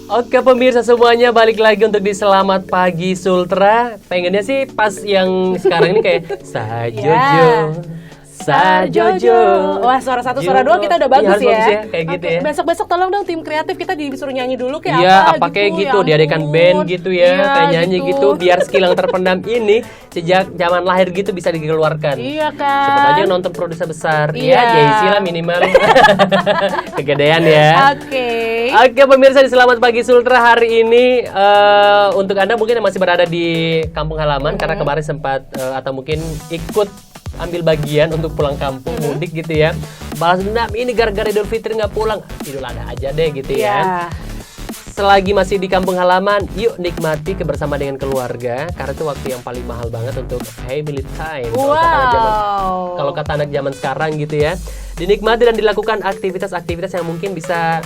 Oke pemirsa semuanya, balik lagi untuk di Selamat Pagi Sultra. Pengennya sih pas yang sekarang ini kayak Sajojo, Sajojo. Wah, suara satu, suara dua kita udah bagus ya. Kayak gitu ya. Besok-besok tolong dong tim kreatif kita disuruh nyanyi dulu kayak iya, apa kayak gitu. gitu, diadakan band gitu ya, Iya, kayak nyanyi gitu, biar skill yang terpendam ini sejak zaman lahir gitu bisa dikeluarkan. Iya kan. Siapa aja nonton produser besar, Iya. ya Jay-Z lah minimal. Kegedean ya. Oke, pemirsa di Selamat Pagi Sultra hari ini untuk Anda mungkin yang masih berada di kampung halaman karena kemarin sempat atau mungkin ikut ambil bagian untuk pulang kampung mudik gitu ya. Balas dendam ini gara-gara Idul Fitri nggak pulang, Idul Adha aja deh gitu ya. selagi masih di kampung halaman, yuk nikmati kebersamaan dengan keluarga karena itu waktu yang paling mahal banget untuk family time. Kalau kata anak zaman sekarang gitu ya. Dinikmati dan dilakukan aktivitas-aktivitas yang mungkin bisa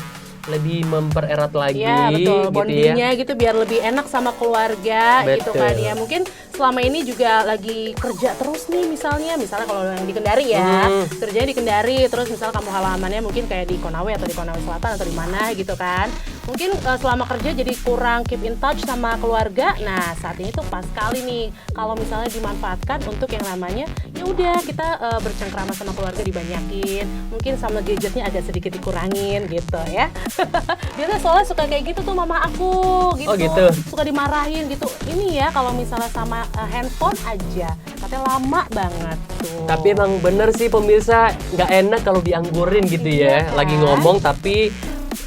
lebih mempererat lagi, ya betul, bondingnya gitu ya. gitu biar lebih enak sama keluarga gitu Betul. kan ya. Mungkin selama ini juga lagi kerja terus nih misalnya kalau yang di Kendari ya, kerjanya di Kendari, terus misal kamu halamannya mungkin kayak di Konawe atau di Konawe Selatan atau di mana gitu kan. Mungkin selama kerja jadi kurang keep in touch sama keluarga. Nah, saat ini tuh pas sekali nih kalau misalnya dimanfaatkan untuk yang namanya ya udah kita bercengkrama sama keluarga dibanyakin. Mungkin sama gadgetnya agak sedikit dikurangin gitu ya. Biasanya soalnya suka kayak gitu tuh mama aku gitu. Oh, gitu. Suka dimarahin gitu. Ini ya kalau misalnya sama handphone aja katanya lama banget tuh. Tapi emang bener sih pemirsa, nggak enak kalau dianggurin gitu ya. Iya, Lagi kan? ngomong tapi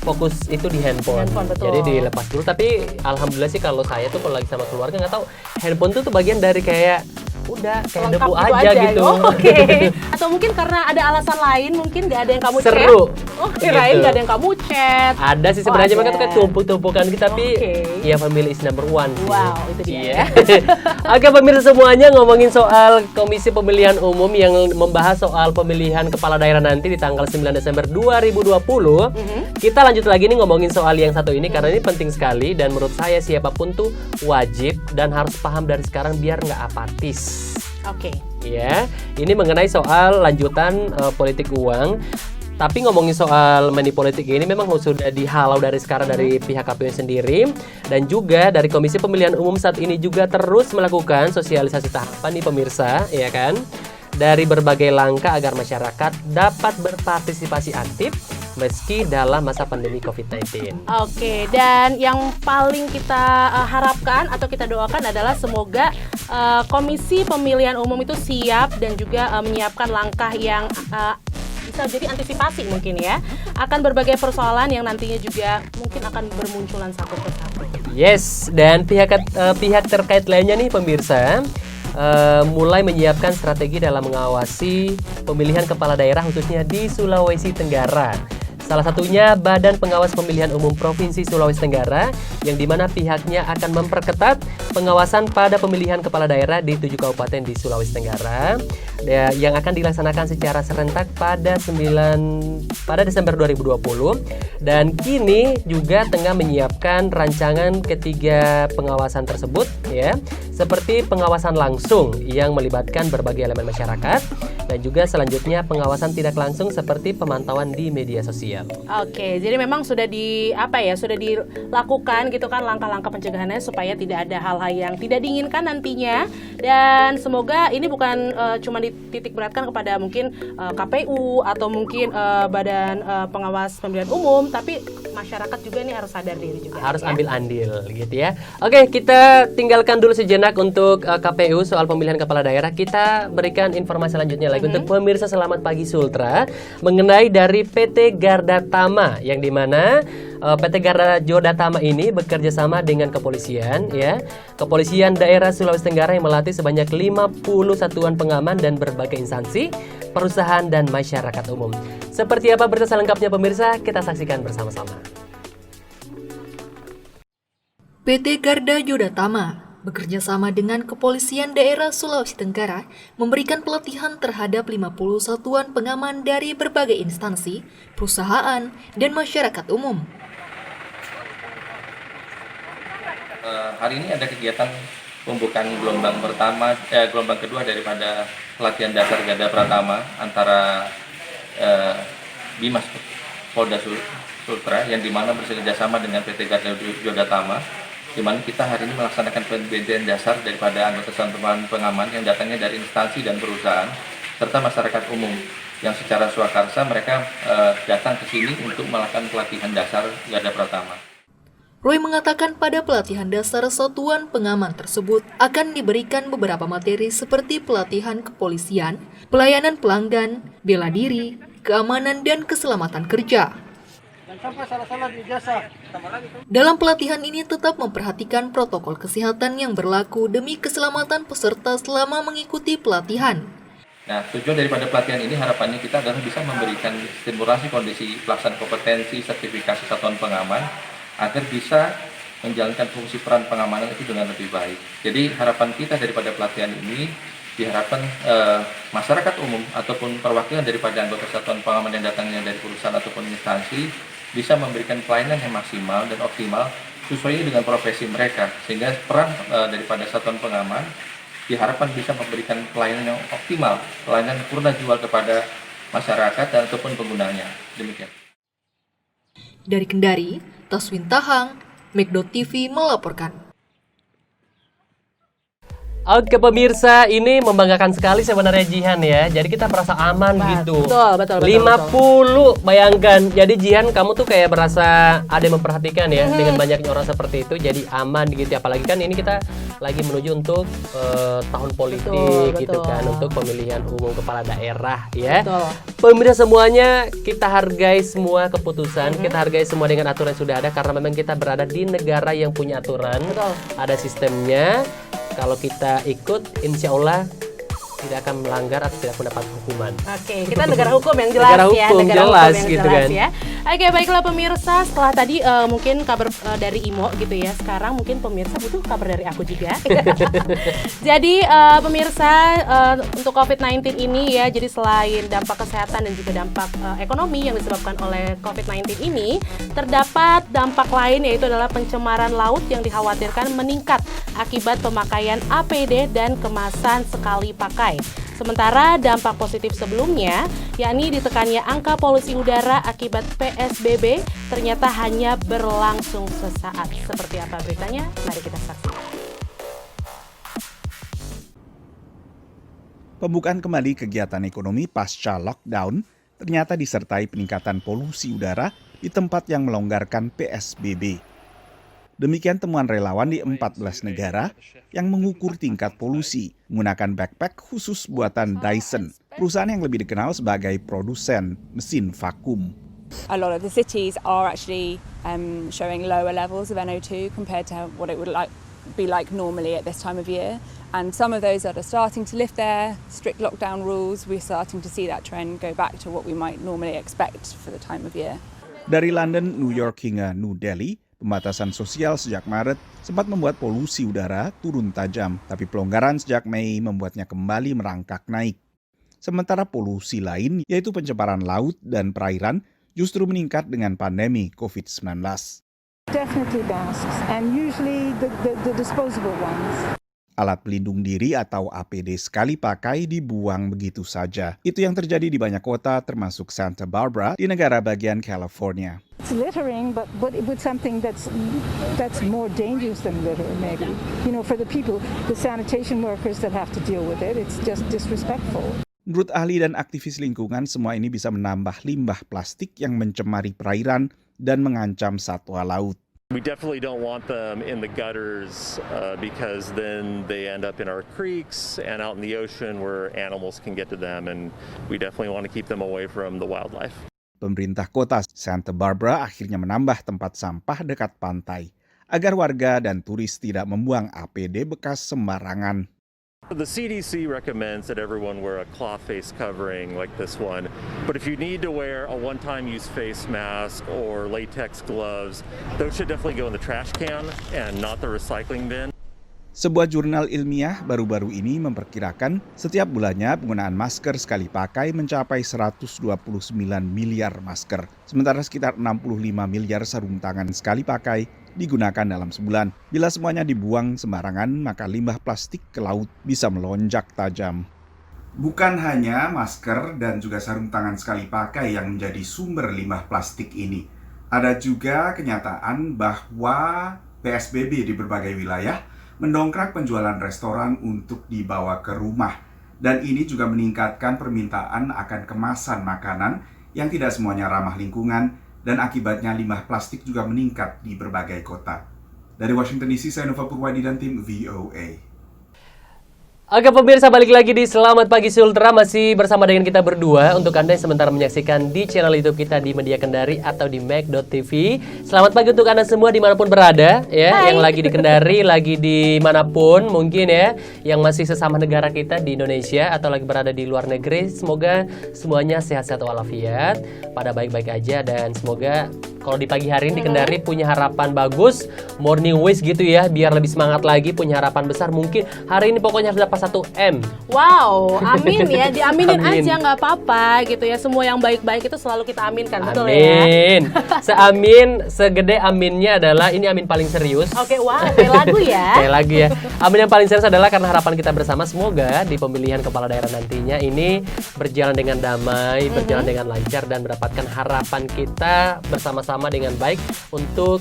fokus itu di handphone. Betul. Jadi dilepas dulu. Tapi alhamdulillah sih kalau saya tuh kalau lagi sama keluarga nggak tahu handphone tuh bagian dari kayak udah kayak Lengkap debu gitu aja gitu. Oh, oke. Atau mungkin karena ada alasan lain, mungkin nggak ada yang kamu Seru. chat. Oh, kirain Gitu. nggak ada yang kamu chat. Ada sih sebenarnya Oh, mereka ada. tuh kayak tumpuk-tumpukan gitu tapi ya family is number one. Wow, itu dia Iya. ya. Oke pemirsa semuanya, ngomongin soal Komisi Pemilihan Umum yang membahas soal pemilihan kepala daerah nanti di tanggal 9 Desember 2020. Kita lanjut lagi nih ngomongin soal yang satu ini karena ini penting sekali dan menurut saya siapapun tuh wajib dan harus paham dari sekarang biar nggak apatis. Oke. Ya, ini mengenai soal lanjutan politik uang. Tapi ngomongin soal money politik ini memang sudah dihalau dari sekarang dari pihak KPU sendiri dan juga dari Komisi Pemilihan Umum saat ini juga terus melakukan sosialisasi tahapan nih pemirsa, ya kan? Dari berbagai langkah agar masyarakat dapat berpartisipasi aktif meski dalam masa pandemi COVID-19. Oke, dan yang paling kita harapkan atau kita doakan adalah semoga Komisi Pemilihan Umum itu siap dan juga menyiapkan langkah yang bisa jadi antisipasi mungkin ya akan berbagai persoalan yang nantinya juga mungkin akan bermunculan satu persatu. Yes, dan pihak terkait lainnya nih pemirsa mulai menyiapkan strategi dalam mengawasi pemilihan kepala daerah khususnya di Sulawesi Tenggara. Salah satunya Badan Pengawas Pemilihan Umum Provinsi Sulawesi Tenggara yang dimana pihaknya akan memperketat pengawasan pada pemilihan kepala daerah di 7 kabupaten di Sulawesi Tenggara yang akan dilaksanakan secara serentak pada Desember 2020 dan kini juga tengah menyiapkan rancangan ketiga pengawasan tersebut ya seperti pengawasan langsung yang melibatkan berbagai elemen masyarakat dan juga selanjutnya pengawasan tidak langsung seperti pemantauan di media sosial. Oke, jadi memang sudah sudah dilakukan gitu kan langkah-langkah pencegahannya supaya tidak ada hal-hal yang tidak diinginkan nantinya dan semoga ini bukan cuma dititik beratkan kepada mungkin KPU atau mungkin Badan Pengawas Pemilihan Umum, tapi masyarakat juga nih harus sadar diri juga. Harus ambil andil gitu ya. Oke, kita tinggalkan dulu sejenak untuk KPU soal pemilihan kepala daerah. Kita berikan informasi selanjutnya lagi untuk pemirsa Selamat Pagi Sultra mengenai dari PT Garda Tama yang dimana PT Garda Jodatama ini bekerja sama dengan kepolisian ya. Kepolisian daerah Sulawesi Tenggara yang melatih sebanyak 50 satuan pengaman dan berbagai instansi, perusahaan dan masyarakat umum. Seperti apa berita selengkapnya pemirsa? Kita saksikan bersama-sama. PT Garda Jodatama bekerja sama dengan Kepolisian Daerah Sulawesi Tenggara memberikan pelatihan terhadap 50 satuan pengaman dari berbagai instansi, perusahaan, dan masyarakat umum. Hari ini ada kegiatan pembukaan gelombang kedua daripada pelatihan dasar Garda Pratama antara Bimas Polda Sultra yang dimana bekerjasama dengan PT Garda Jodatama, di mana kita hari ini melaksanakan pembinaan dasar daripada anggota satuan pengaman yang datangnya dari instansi dan perusahaan serta masyarakat umum yang secara swakarsa mereka datang ke sini untuk melakukan pelatihan dasar Garda Pratama. Roy mengatakan pada pelatihan dasar satuan pengaman tersebut akan diberikan beberapa materi seperti pelatihan kepolisian, pelayanan pelanggan, bela diri, keamanan dan keselamatan kerja. Dalam pelatihan ini tetap memperhatikan protokol kesehatan yang berlaku demi keselamatan peserta selama mengikuti pelatihan. Nah, tujuan daripada pelatihan ini harapannya kita adalah bisa memberikan stimulasi kondisi pelaksanaan kompetensi sertifikasi satuan pengaman agar bisa menjalankan fungsi peran pengamanan itu dengan lebih baik. Jadi harapan kita daripada pelatihan ini diharapkan masyarakat umum ataupun perwakilan daripada anggota satuan pengaman yang datangnya dari perusahaan ataupun instansi bisa memberikan pelayanan yang maksimal dan optimal sesuai dengan profesi mereka, sehingga peran daripada satuan pengaman diharapkan bisa memberikan pelayanan yang optimal, pelayanan purna jual kepada masyarakat dan ataupun penggunanya. Demikian. Dari Kendari, Taswin Tahang, Make.TV melaporkan. Oke pemirsa, ini membanggakan sekali sebenarnya Jihan ya. Jadi kita merasa aman gitu. Betul. 50, bayangkan. Jadi Jihan, kamu tuh kayak berasa ada yang memperhatikan ya dengan banyaknya orang seperti itu. Jadi aman gitu. Apalagi kan ini kita lagi menuju untuk tahun politik gitu kan, untuk pemilihan umum kepala daerah ya. Pemirsa semuanya, kita hargai semua keputusan, kita hargai semua dengan aturan yang sudah ada karena memang kita berada di negara yang punya aturan, ada sistemnya. Kalau kita ikut, insya Allah tidak akan melanggar atau tidak mendapat hukuman. Oke, kita negara hukum yang jelas negara ya. Hukum, negara jelas, hukum yang gitu jelas kan. Ya. Oke, baiklah pemirsa. Setelah tadi mungkin kabar dari Imo gitu ya. Sekarang mungkin pemirsa butuh kabar dari aku juga. Jadi pemirsa untuk COVID-19 ini ya, jadi selain dampak kesehatan dan juga dampak ekonomi yang disebabkan oleh COVID-19 ini, terdapat dampak lain yaitu adalah pencemaran laut yang dikhawatirkan meningkat akibat pemakaian APD dan kemasan sekali pakai. Sementara dampak positif sebelumnya, yakni ditekannya angka polusi udara akibat PSBB, ternyata hanya berlangsung sesaat. Seperti apa beritanya? Mari kita saksikan. Pembukaan kembali kegiatan ekonomi pasca lockdown ternyata disertai peningkatan polusi udara di tempat yang melonggarkan PSBB. Demikian temuan relawan di 14 negara yang mengukur tingkat polusi menggunakan backpack khusus buatan Dyson, perusahaan yang lebih dikenal sebagai produsen mesin vakum. A lot of the cities are actually showing lower levels of NO2 compared to what it would be like normally at this time of year. And some of those that are starting to lift their strict lockdown rules, we're starting to see that trend go back to what we might normally expect for the time of year. Dari London, New York hingga New Delhi, pembatasan sosial sejak Maret sempat membuat polusi udara turun tajam, tapi pelonggaran sejak Mei membuatnya kembali merangkak naik. Sementara polusi lain, yaitu pencemaran laut dan perairan, justru meningkat dengan pandemi COVID-19. Definitely masks, and usually the disposable ones. Alat pelindung diri atau APD sekali pakai dibuang begitu saja. Itu yang terjadi di banyak kota termasuk Santa Barbara di negara bagian California. It's littering, but with something that's more dangerous than littering, maybe. You know, for the people, the sanitation workers that have to deal with it, it's just disrespectful. Menurut ahli dan aktivis lingkungan, semua ini bisa menambah limbah plastik yang mencemari perairan dan mengancam satwa laut. We definitely don't want them in the gutters because then they end up in our creeks and out in the ocean where animals can get to them, and we definitely want to keep them away from the wildlife. Pemerintah kota Santa Barbara akhirnya menambah tempat sampah dekat pantai agar warga dan turis tidak membuang APD bekas sembarangan. The CDC recommends that everyone wear a cloth face covering like this one, but if you need to wear a one-time use face mask or latex gloves, those should definitely go in the trash can and not the recycling bin. Sebuah jurnal ilmiah baru-baru ini memperkirakan setiap bulannya penggunaan masker sekali pakai mencapai 129 miliar masker, sementara sekitar 65 miliar sarung tangan sekali pakai digunakan dalam sebulan. Bila semuanya dibuang sembarangan, maka limbah plastik ke laut bisa melonjak tajam. Bukan hanya masker dan juga sarung tangan sekali pakai yang menjadi sumber limbah plastik ini. Ada juga kenyataan bahwa PSBB di berbagai wilayah mendongkrak penjualan restoran untuk dibawa ke rumah. Dan ini juga meningkatkan permintaan akan kemasan makanan yang tidak semuanya ramah lingkungan, dan akibatnya limbah plastik juga meningkat di berbagai kota. Dari Washington DC, saya Nova Purwadi dan tim VOA. Oke pemirsa, balik lagi di Selamat Pagi Sultra, masih bersama dengan kita berdua. Untuk Anda yang sementara menyaksikan di channel YouTube kita di Media Kendari atau di Make.TV, selamat pagi untuk Anda semua dimanapun berada ya. Yang lagi di Kendari, lagi dimanapun mungkin ya, yang masih sesama negara kita di Indonesia atau lagi berada di luar negeri. Semoga semuanya sehat-sehat walafiat, pada baik-baik aja, dan semoga kalau di pagi hari ini di Kendari punya harapan bagus, morning wish gitu ya, biar lebih semangat lagi, punya harapan besar. Mungkin hari ini pokoknya harus dapat 1 M. Wow, amin ya, diaminin Amin. aja nggak apa-apa gitu ya. Semua yang baik-baik itu selalu kita aminkan, betul ya? Amin. Seamin, segede aminnya adalah ini amin paling serius. Oke, wow, kayak lagu ya. Kayak lagu ya. Amin yang paling serius adalah karena harapan kita bersama semoga di pemilihan kepala daerah nantinya ini berjalan dengan damai, berjalan dengan lancar dan mendapatkan harapan kita bersama-sama dengan baik untuk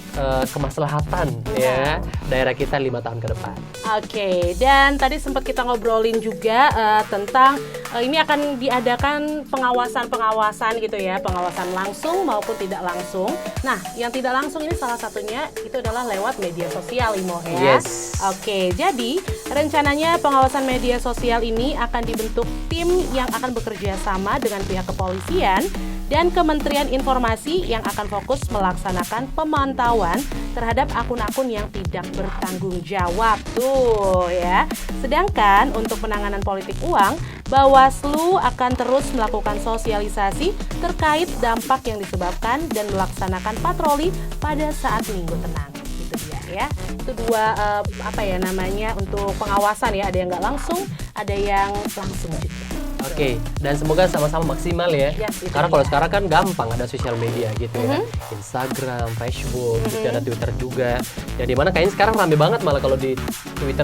kemaslahatan ya daerah kita 5 tahun ke depan. Oke, dan tadi sempat kita ngobrolin juga tentang ini akan diadakan pengawasan gitu ya, pengawasan langsung maupun tidak langsung. Nah, yang tidak langsung ini salah satunya itu adalah lewat media sosial, Imo ya. Yes. Oke, jadi rencananya pengawasan media sosial ini akan dibentuk tim yang akan bekerja sama dengan pihak kepolisian dan Kementerian Informasi yang akan fokus melaksanakan pemantauan terhadap akun-akun yang tidak bertanggung jawab tuh ya. Sedangkan untuk penanganan politik uang, Bawaslu akan terus melakukan sosialisasi terkait dampak yang disebabkan dan melaksanakan patroli pada saat minggu tenang. Itu dia ya. Itu dua untuk pengawasan ya, ada yang nggak langsung, ada yang langsung juga. Oke, dan semoga sama-sama maksimal ya. Yes, Karena kalau sekarang kan gampang ada sosial media gitu ya. Instagram, Facebook, gitu, ada Twitter juga. Ya dimana kayaknya sekarang rame banget malah kalau di Twitter,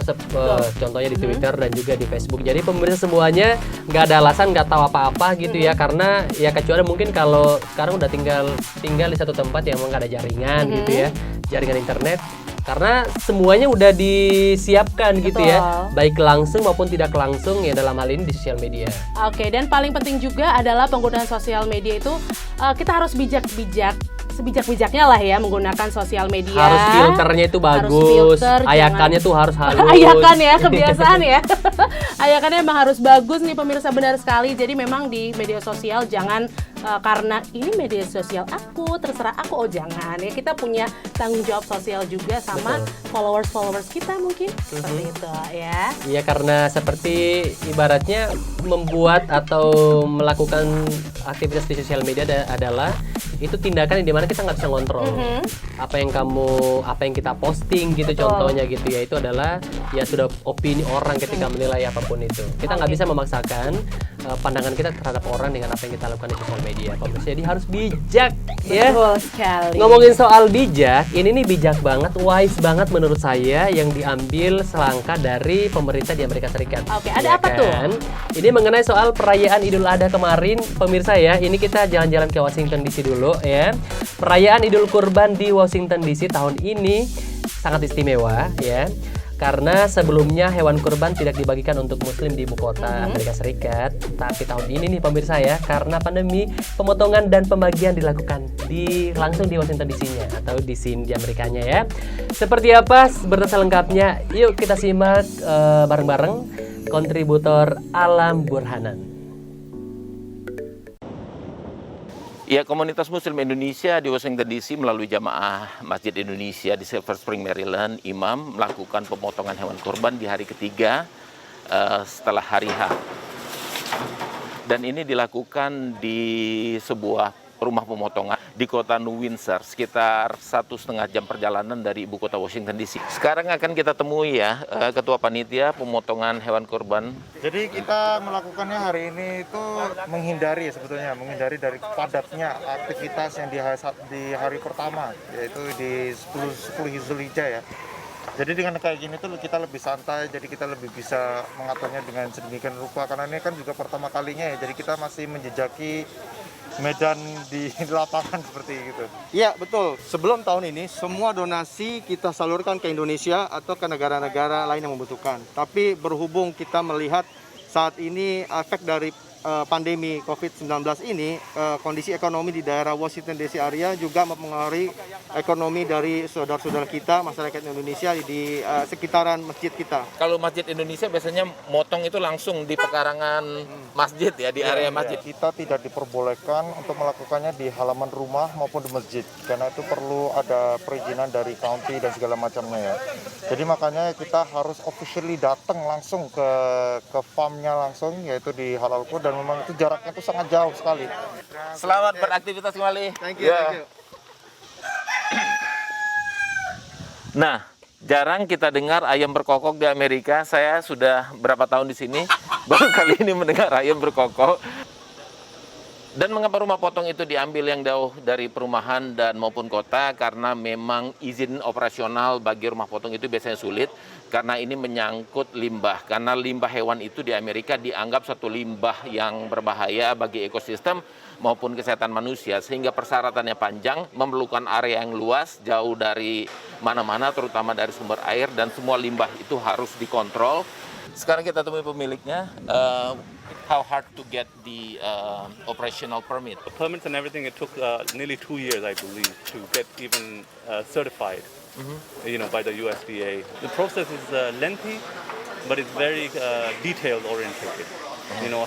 contohnya di Twitter dan juga di Facebook. Jadi pemirsa semuanya nggak ada alasan, nggak tahu apa-apa gitu ya. Karena ya kecuali mungkin kalau sekarang udah tinggal di satu tempat yang emang nggak ada jaringan gitu ya, jaringan internet. Karena semuanya udah disiapkan gitu ya, baik langsung maupun tidak langsung ya dalam hal ini di sosial media. Oke, dan paling penting juga adalah penggunaan sosial media itu kita harus sebijak-bijaknya lah ya menggunakan sosial media. Harus filternya itu bagus, ayakannya tuh harus halus. Ayakan ya, kebiasaan ya. Ayakannya emang harus bagus nih pemirsa, benar sekali. Jadi memang di media sosial jangan karena ini media sosial aku, terserah aku, jangan ya. Kita punya tanggung jawab sosial juga sama followers kita mungkin seperti itu ya. Iya, karena seperti ibaratnya membuat atau melakukan aktivitas di sosial media adalah itu tindakan yang dimana kita nggak bisa ngontrol apa yang kita posting gitu. Contohnya gitu ya, itu adalah ya sudah opini orang ketika menilai apapun itu. Kita nggak bisa memaksakan pandangan kita terhadap orang dengan apa yang kita lakukan di sosial media. Jadi harus bijak ya. Betul sekali. Ngomongin soal bijak, ini nih bijak banget, wise banget menurut saya yang diambil selangkah dari pemerintah di Amerika Serikat. Oke, ada apa tuh? Ini mengenai soal perayaan Idul Adha kemarin, pemirsa ya. Ini kita jalan-jalan ke Washington DC dulu ya. Perayaan Idul Kurban di Washington DC tahun ini sangat istimewa ya. Karena sebelumnya hewan kurban tidak dibagikan untuk muslim di ibu kota Amerika Serikat. Tapi tahun ini nih pemirsa ya, karena pandemi, pemotongan dan pembagian dilakukan langsung di Washington DC-nya atau di sini di Amerikanya ya. Seperti apa berita selengkapnya? Yuk kita simak bareng-bareng kontributor Alam Burhanan. Ya, komunitas Muslim Indonesia di Washington DC melalui jamaah Masjid Indonesia di Silver Spring, Maryland, imam melakukan pemotongan hewan kurban di hari ketiga setelah hari H. Dan ini dilakukan di sebuah rumah pemotongan di kota New Windsor, sekitar 1,5 jam perjalanan dari ibu kota Washington DC. Sekarang akan kita temui ya Ketua Panitia pemotongan hewan kurban. Jadi kita melakukannya hari ini itu menghindari dari padatnya aktivitas yang di hari pertama, yaitu di 10 Zulhijjah ya. Jadi dengan kayak gini tuh kita lebih santai, jadi kita lebih bisa mengaturnya dengan sedemikian rupa, karena ini kan juga pertama kalinya ya, jadi kita masih menjejaki medan di lapangan seperti itu. Iya, betul. Sebelum tahun ini, semua donasi kita salurkan ke Indonesia atau ke negara-negara lain yang membutuhkan. Tapi berhubung kita melihat saat ini efek dari pandemi COVID-19 ini, kondisi ekonomi di daerah Washington DC area juga mempengaruhi ekonomi dari saudara-saudara kita, masyarakat Indonesia di sekitaran masjid kita. Kalau Masjid Indonesia biasanya motong itu langsung di pekarangan masjid ya, di area masjid. Kita tidak diperbolehkan untuk melakukannya di halaman rumah maupun di masjid, karena itu perlu ada perizinan dari county dan segala macamnya ya. Jadi makanya kita harus officially datang langsung ke farmnya langsung, yaitu di Halalpur, dan memang itu jaraknya itu sangat jauh sekali. Selamat beraktivitas kembali. Thank you. Nah, jarang kita dengar ayam berkokok di Amerika. Saya sudah berapa tahun di sini, baru kali ini mendengar ayam berkokok. Dan mengapa rumah potong itu diambil yang jauh dari perumahan dan maupun kota? Karena memang izin operasional bagi rumah potong itu biasanya sulit. Karena ini menyangkut limbah. Karena limbah hewan itu di Amerika dianggap satu limbah yang berbahaya bagi ekosistem maupun kesehatan manusia. Sehingga persyaratannya panjang, memerlukan area yang luas, jauh dari mana-mana, terutama dari sumber air. Dan semua limbah itu harus dikontrol. Sekarang kita temui pemiliknya. How hard to get the operational permit? The permits and everything, it took nearly 2 years, I believe, to get even certified, by the USDA. The process is lengthy, but it's very detail oriented.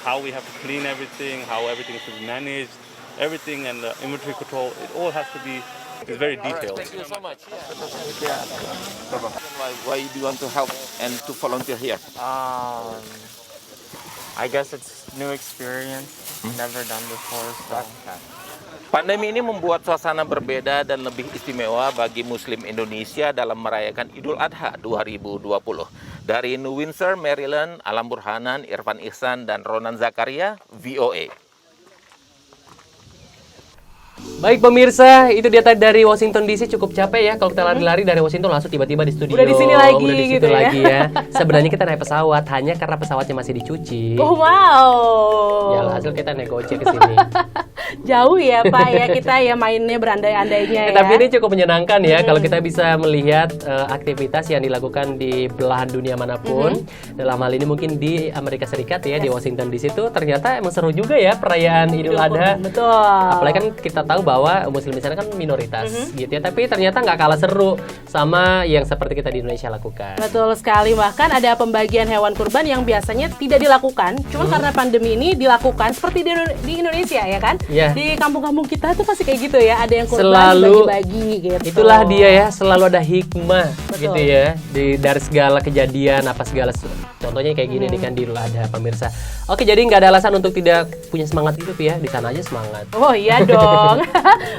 How we have to clean everything, how everything is to be managed, everything and the inventory control, it all has to be, it's very detailed. Thank you so much. Why do you want to help and to volunteer here? I guess it's new experience, never done before. So. Pandemi ini membuat suasana berbeda dan lebih istimewa bagi Muslim Indonesia dalam merayakan Idul Adha 2020. Dari New Windsor, Maryland, Alam Burhanan, Irfan Ihsan, dan Ronan Zakaria, VOA. Baik pemirsa, itu dia tadi dari Washington DC. Cukup capek ya kalau kita lari-lari dari Washington langsung tiba-tiba di studio. Udah di sini lagi, udah di situ gitu ya. lagi ya. Sebenarnya kita naik pesawat hanya karena pesawatnya masih dicuci. Oh wow. Ya hasil kita naik gojek ke sini. Jauh ya Pak ya, kita ya mainnya berandai-andainya ya. Tapi ini cukup menyenangkan ya kalau kita bisa melihat aktivitas yang dilakukan di belahan dunia manapun. Dalam hal ini mungkin di Amerika Serikat ya, di Washington DC itu ternyata emang seru juga ya perayaan Idul Adha. Betul. Apalagi kan kita tahu bahwa Muslim di sana kan minoritas gitu ya, tapi ternyata nggak kalah seru sama yang seperti kita di Indonesia lakukan. Betul sekali, bahkan ada pembagian hewan kurban yang biasanya tidak dilakukan, cuma karena pandemi ini dilakukan seperti di Indonesia ya kan? Yeah. Di kampung-kampung kita tuh pasti kayak gitu ya, ada yang kurban Selalu dibagi-bagi gitu. Itulah dia ya, selalu ada hikmah. Betul. Gitu ya, dari segala kejadian apa segala contohnya kayak gini nih kan di Idul Adha pemirsa. Oke, jadi nggak ada alasan untuk tidak punya semangat hidup ya, di sana aja semangat. Oh iya dong.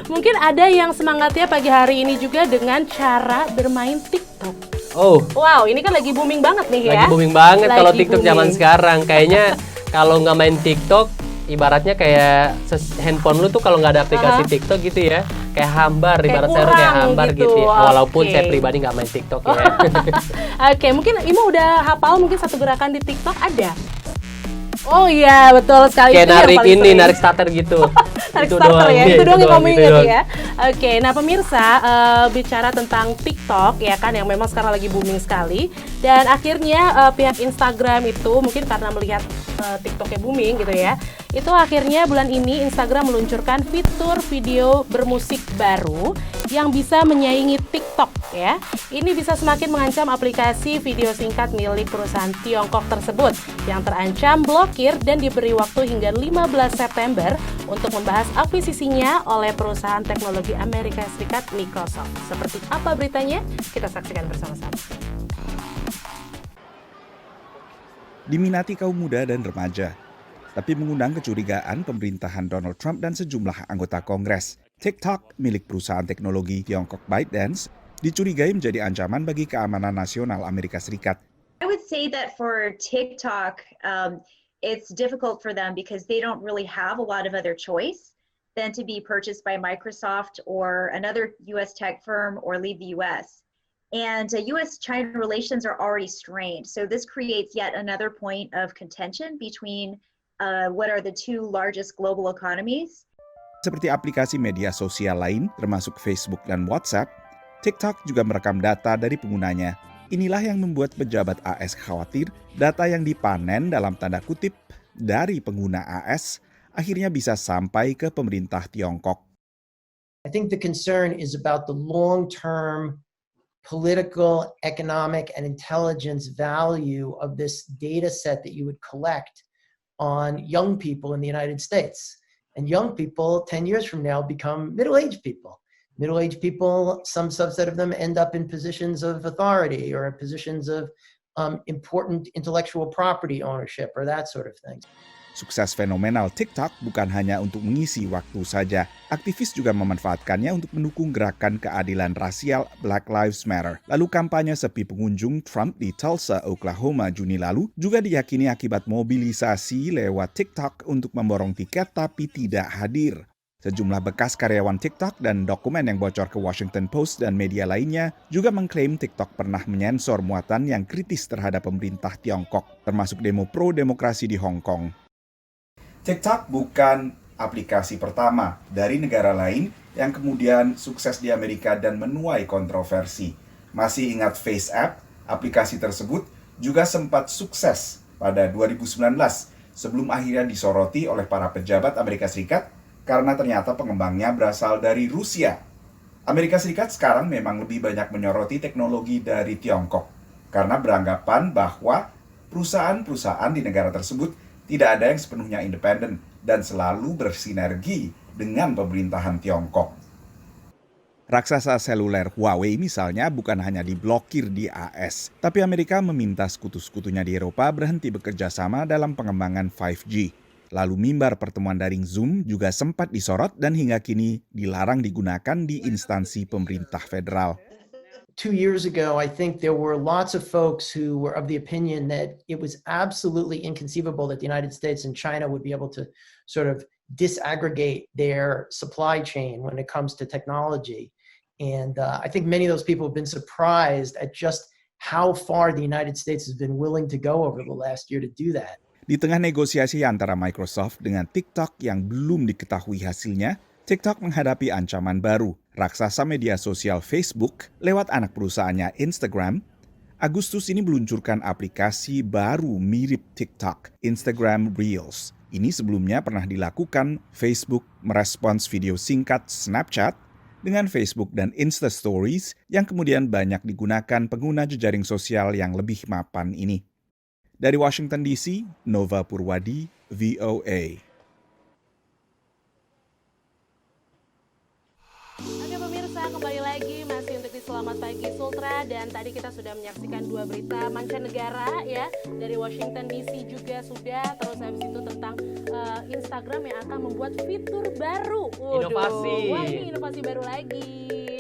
Mungkin ada yang semangatnya pagi hari ini juga dengan cara bermain TikTok. Oh. Wow, ini kan lagi booming banget nih ya. Lagi booming banget kalau Lagi TikTok booming. zaman sekarang. Kayaknya kalau nggak main TikTok, ibaratnya kayak handphone lu tuh kalau nggak ada aplikasi TikTok gitu ya, kayak hambar, ibarat saya kayak kurang hambar gitu. gitu ya. Walaupun Oke. saya pribadi nggak main TikTok ya. Oke, mungkin Imo udah hafal mungkin satu gerakan di TikTok ada. Oh iya, betul sekali. Kayak Itu yang narik paling ini, sering. narik starter gitu. Tarik Itu starter doang, ya, iya, itu doang yang kamu gitu ingat doang. ya. Oke, nah pemirsa, bicara tentang TikTok ya kan, yang memang sekarang lagi booming sekali. Dan akhirnya pihak Instagram itu mungkin karena melihat TikToknya booming gitu ya, itu akhirnya bulan ini Instagram meluncurkan fitur video bermusik baru yang bisa menyaingi TikTok ya. Ini bisa semakin mengancam aplikasi video singkat milik perusahaan Tiongkok tersebut yang terancam blokir dan diberi waktu hingga 15 September untuk membahas akuisisinya oleh perusahaan teknologi Amerika Serikat Microsoft. Seperti apa beritanya? Kita saksikan bersama-sama. Diminati kaum muda dan remaja, tapi mengundang kecurigaan pemerintahan Donald Trump dan sejumlah anggota Kongres. TikTok, milik perusahaan teknologi Tiongkok ByteDance, dicurigai menjadi ancaman bagi keamanan nasional Amerika Serikat. I would say that for TikTok, it's difficult for them because they don't really have a lot of other choice than to be purchased by Microsoft or another US tech firm or leave the US. And US-China relations are already strained. So this creates yet another point of contention between what are the two largest global economies. Seperti aplikasi media sosial lain, termasuk Facebook dan WhatsApp, TikTok juga merekam data dari penggunanya. Inilah yang membuat pejabat AS khawatir data yang dipanen dalam tanda kutip dari pengguna AS akhirnya bisa sampai ke pemerintah Tiongkok. I think the concern is about the long-term political, economic, and intelligence value of this data set that you would collect on young people in the United States. And young people, 10 years from now, become middle-aged people. Middle-aged people, some subset of them end up in positions of authority or in positions of important intellectual property ownership or that sort of thing. Sukses fenomenal TikTok bukan hanya untuk mengisi waktu saja. Aktivis juga memanfaatkannya untuk mendukung gerakan keadilan rasial Black Lives Matter. Lalu kampanye sepi pengunjung Trump di Tulsa, Oklahoma Juni lalu juga diyakini akibat mobilisasi lewat TikTok untuk memborong tiket tapi tidak hadir. Sejumlah bekas karyawan TikTok dan dokumen yang bocor ke Washington Post dan media lainnya juga mengklaim TikTok pernah menyensor muatan yang kritis terhadap pemerintah Tiongkok, termasuk demo pro-demokrasi di Hong Kong. TikTok bukan aplikasi pertama dari negara lain yang kemudian sukses di Amerika dan menuai kontroversi. Masih ingat FaceApp? Aplikasi tersebut juga sempat sukses pada 2019 sebelum akhirnya disoroti oleh para pejabat Amerika Serikat karena ternyata pengembangnya berasal dari Rusia. Amerika Serikat sekarang memang lebih banyak menyoroti teknologi dari Tiongkok karena beranggapan bahwa perusahaan-perusahaan di negara tersebut tidak ada yang sepenuhnya independen dan selalu bersinergi dengan pemerintahan Tiongkok. Raksasa seluler Huawei misalnya bukan hanya diblokir di AS, tapi Amerika meminta sekutu-sekutunya di Eropa berhenti bekerja sama dalam pengembangan 5G. Lalu mimbar pertemuan daring Zoom juga sempat disorot dan hingga kini dilarang digunakan di instansi pemerintah federal. 2 years ago, I think there were lots of folks who were of the opinion that it was absolutely inconceivable that the United States and China would be able to sort of disaggregate their supply chain when it comes to technology. And I think many of those people have been surprised at just how far the United States has been willing to go over the last year to do that. Di tengah negosiasi antara Microsoft dengan TikTok yang belum diketahui hasilnya, TikTok menghadapi ancaman baru. Raksasa media sosial Facebook lewat anak perusahaannya Instagram, Agustus ini meluncurkan aplikasi baru mirip TikTok, Instagram Reels. Ini sebelumnya pernah dilakukan Facebook merespons video singkat Snapchat dengan Facebook dan Insta Stories yang kemudian banyak digunakan pengguna jejaring sosial yang lebih mapan ini. Dari Washington DC, Nova Purwadi, VOA. Oke pemirsa, kembali lagi masih untuk di Selamat Pagi Sultra, dan tadi kita sudah menyaksikan 2 berita mancanegara ya, dari Washington DC juga sudah, terus habis itu tentang Instagram yang akan membuat fitur baru. Inovasi. Wah, ini inovasi baru lagi.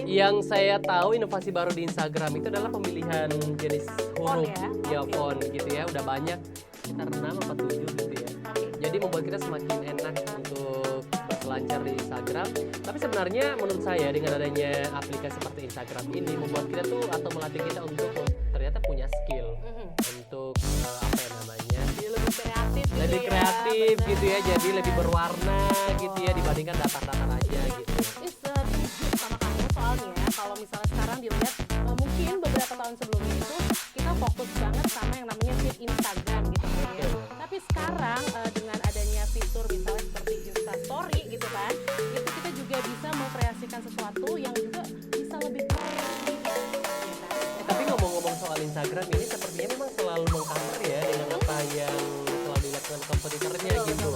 Yang saya tahu inovasi baru di Instagram itu adalah pemilihan jenis huruf, font gitu ya, udah banyak, sekitar 6 atau 7 gitu ya. Jadi membuat kita semakin enak untuk berselancar di Instagram. Tapi sebenarnya menurut saya dengan adanya aplikasi seperti Instagram ini membuat kita tuh atau melatih kita untuk ternyata punya skill untuk apa ya namanya? Lebih kreatif gitu ya. Jadi lebih berwarna gitu ya dibandingkan datar-datar aja gitu. Setuju sama kamu soalnya kalau misalnya sekarang dilihat mungkin beberapa tahun sebelumnya itu kita fokus banget sama yang namanya feed Instagram gitu kan. Tapi sekarang dengan adanya fitur misalnya seperti Insta Story gitu kan, itu kita juga bisa mengkreasikan sesuatu yang juga bisa lebih kreatif. Tapi ngomong-ngomong soal Instagram ini sepertinya memang selalu meng-cover ya dengan apa yang selalu dilakukan kompetitornya gitu.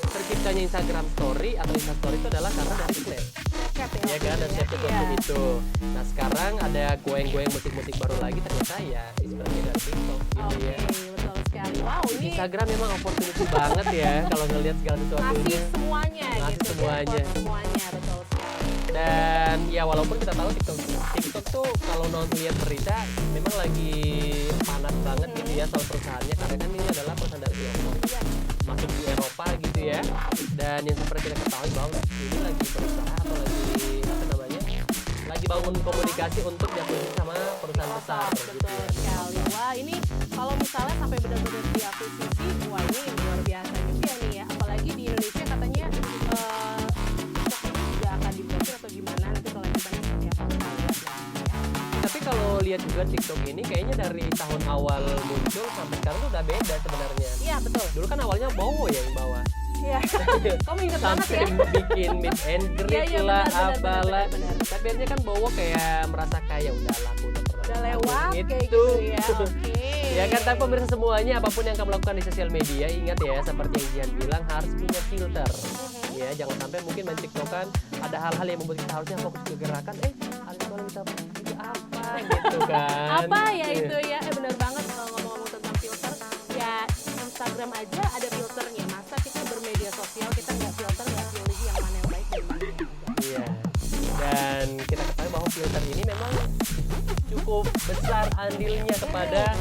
Terciptanya Instagram Story atau Insta Story itu adalah karena dari Snapchat ya kan, dan Snapchat itu. Nah sekarang ada goyang-goyang musik-musik baru lagi ternyata ya inspirasi dari TikTok gitu ya. Betul sekali. Wow, ini Instagram memang opportunity banget ya kalau ngelihat segala sesuatunya. ngasih semuanya Ngasih gitu. semuanya. Semuanya, betul sekali. Dan ya walaupun kita tahu TikTok tuh kalau lihat berita memang lagi panas banget gitu ya soal perusahaannya, karena kan ini adalah perusahaan dari Tiongkok masuk di Eropa gitu ya. Dan yang seperti kita ketahui bahwa ini lagi berusaha atau lagi bangun komunikasi untuk diakuisisi sama perusahaan besar gitu ya. Sekali. Wah, ini kalau misalnya sampai benar-benar diakuisisi, wah ini luar biasa juga nih ya. Apalagi di Indonesia katanya TikTok ini juga akan diblokir atau gimana, nanti kalau kedepannya seperti apa kita lihat ya. Tapi kalau lihat juga TikTok ini kayaknya dari tahun awal muncul sampai sekarang tuh udah beda sebenarnya. Iya betul. Dulu kan awalnya Bowo ya yang bawa. Iya. Kamu ingat banget sampai ya. bikin meet and greet Iya, lah, benar, apalah. benar. Tapi akhirnya kan Bowo kayak merasa kaya udah laku Udah lewat kayak gitu ya. Oke. Ya kan, tapi pemirsa semuanya apapun yang kamu lakukan di sosial media, ingat ya seperti yang Jihan bilang harus punya filter. Ya jangan sampai mungkin main TikTokan ada hal-hal yang membuat kita harusnya fokus ke gerakan, ada orang bisa itu apa gitu kan. Apa ya itu ya? Benar banget kalau ngomong-ngomong tentang filter. Ya Instagram aja ada filternya, Mas. cukup besar andilnya kepada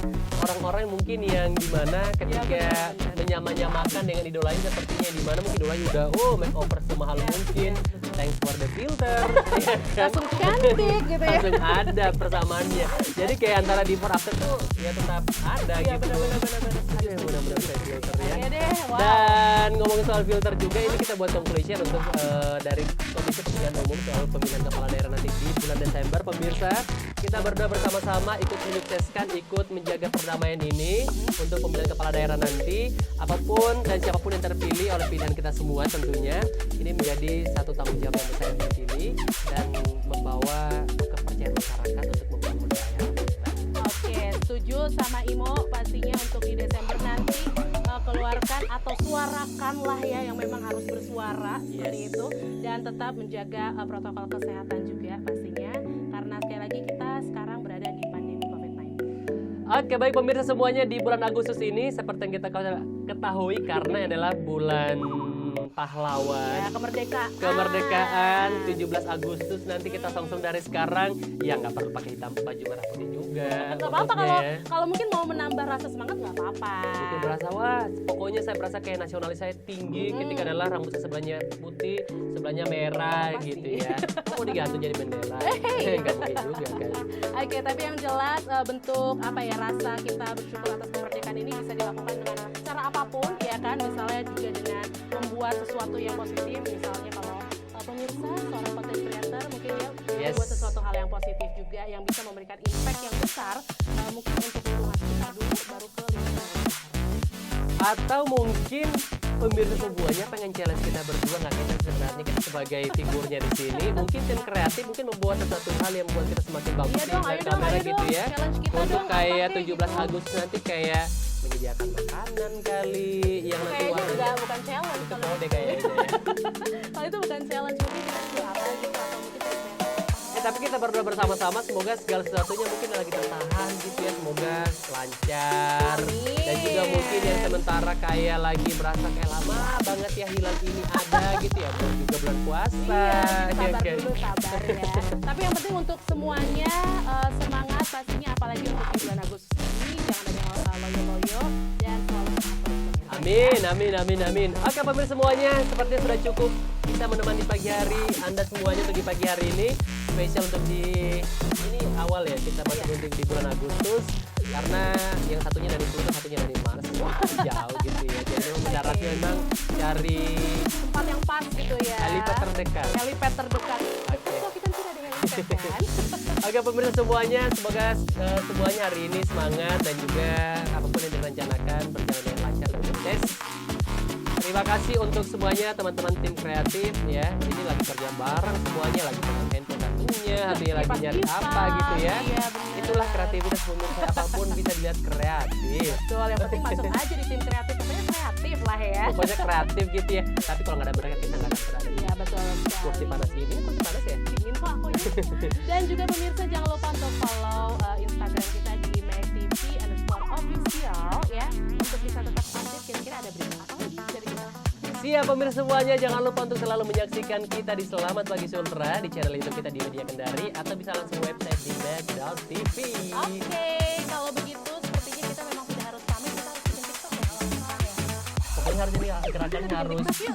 orang-orang mungkin yang dimana ketika menyamakan dengan idolanya sepertinya dimana mungkin idolanya udah makeover semahal mungkin, thanks for the filter, ya kan? Langsung cantik gitu ya. Langsung ada persamaannya. Jadi kayak antara before after tuh ya tetap ada Iya, gitu. benar-benar. Mudah-mudahan saya filter ya. Oke deh, wow. Dan ngomongin soal filter juga ini kita buat conclusion untuk dari Komisi Pemilihan Umum soal pemilihan kepala daerah nanti di bulan Desember. Pemirsa, kita berdua bersama-sama ikut menyukseskan, ikut menjaga perdamaian ini untuk pemilihan kepala daerah nanti. Apapun dan siapapun yang terpilih oleh pilihan kita semua tentunya ini menjadi satu tanggung jawab yang besar buat ini dan membawa kepercayaan masyarakat untuk membangun daerah. Oke, setuju sama Imo pastinya untuk di Desember nanti keluarkan atau suarakanlah ya yang memang harus bersuara seperti itu dan tetap menjaga protokol kesehatan juga pastinya karena sekali lagi kita sekarang berada di pandemi COVID-19. Oke, baik pemirsa semuanya, di bulan Agustus ini seperti yang kita ketahui karena adalah bulan pahlawan, Ya, kemerdekaan 17 Agustus nanti kita songsong dari sekarang ya nggak perlu pakai hitam baju merah putih juga. Nggak apa-apa kalau mungkin mau menambah rasa semangat nggak apa-apa. Mungkin berasa wah, pokoknya saya berasa kayak nasionalis saya tinggi ketika adalah rambut saya sebelahnya putih, sebelahnya merah gitu ya. Mau digantung jadi bendera? Nggak mungkin juga kan. Oke, tapi yang jelas bentuk apa ya rasa kita bersyukur atas kemerdekaan ini bisa dilakukan dengan cara apapun ya kan, misalnya juga dengan membuat sesuatu yang positif, misalnya kalau pemirsa seorang content creator mungkin ya membuat sesuatu hal yang positif juga yang bisa memberikan impact yang besar mungkin untuk lingkungan kita dulu baru ke lingkungan. Atau mungkin pemirsa semuanya pengen challenge kita berdua nggak kita sebenarnya kita sebagai figurnya di sini mungkin tim kreatif mungkin membuat sesuatu hal yang membuat kita semakin bagus di kamera gitu ya untuk kayak 17 Agustus nanti kayak menyediakan makanan kali yang nanti kayaknya bukan challenge itu kode kayaknya ya. Kalau itu bukan challenge mungkin kita jual apa gitu atau mungkin tapi kita berdua bersama-sama semoga segala sesuatunya mungkin lagi tertahan gitu ya, semoga lancar. Dan juga mungkin yang sementara kayak lagi merasa kayak lama banget ya hilal ini ada gitu ya, juga bulan puasa. Sabar dulu, sabar ya. Tapi yang penting untuk semuanya semangat pastinya apalagi untuk di bulan Agustus ini jangan ada yang loyo-loyo dan selalu sehat. Amin. Oke pemirsa semuanya, sepertinya sudah cukup bisa menemani pagi hari Anda semuanya untuk di pagi hari ini. Spesial untuk di ini awal ya, kita masih berhenti di bulan Agustus karena yang satunya dari Pluto, satunya dari Mars, jauh gitu ya. Jadi mendaratnya memang cari tempat yang pas gitu ya. helipad terdekat. Oke. So, kita tidak ada helipad kan? Oke pemirsa semuanya, semoga semuanya hari ini semangat dan juga apapun yang direncanakan berjalan dengan lancar dan sukses. Terima kasih untuk semuanya teman-teman tim kreatif ya. Ini lagi kerja bareng semuanya, lagi pegang handphone satunya, hatinya lagi nyari apa gitu ya. Itulah kreativitas pemirsa, apapun bisa dilihat kreatif. Betul, yang penting masuk aja di tim kreatif, pokoknya kreatif lah ya. Pokoknya kreatif gitu ya. Tapi kalau nggak ada mereka kita nggak akan berada. Iya betul. Kursi panas ini, kursi panas ya. Dingin kok aku ya. Dan juga pemirsa jangan lupa untuk follow Instagram kita di @mac_tv_official ya, untuk bisa tetap update kira-kira ada berita apa lagi dari kita. Siap pemirsa semuanya, jangan lupa untuk selalu menyaksikan kita di Selamat Pagi Sultra di channel YouTube kita di Media Kendari atau bisa langsung website di mac.tv. Oke, kalau begitu sepertinya kita memang tidak harus pamit, kita harus bikin TikTok ya kalau sekarang ya. Pokoknya harus ini gerakan harus lebih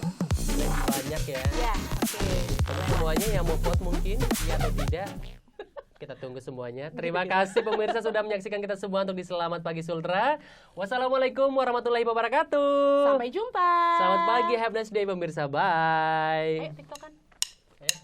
banyak ya. Ya, oke. Semuanya yang mau vote mungkin iya atau tidak. Kita tunggu semuanya. Terima kasih pemirsa sudah menyaksikan kita semua untuk di Selamat Pagi Sultra. Wassalamualaikum warahmatullahi wabarakatuh. Sampai jumpa. Selamat pagi, have a nice day pemirsa. Bye. Ayo TikTokan. Ayo.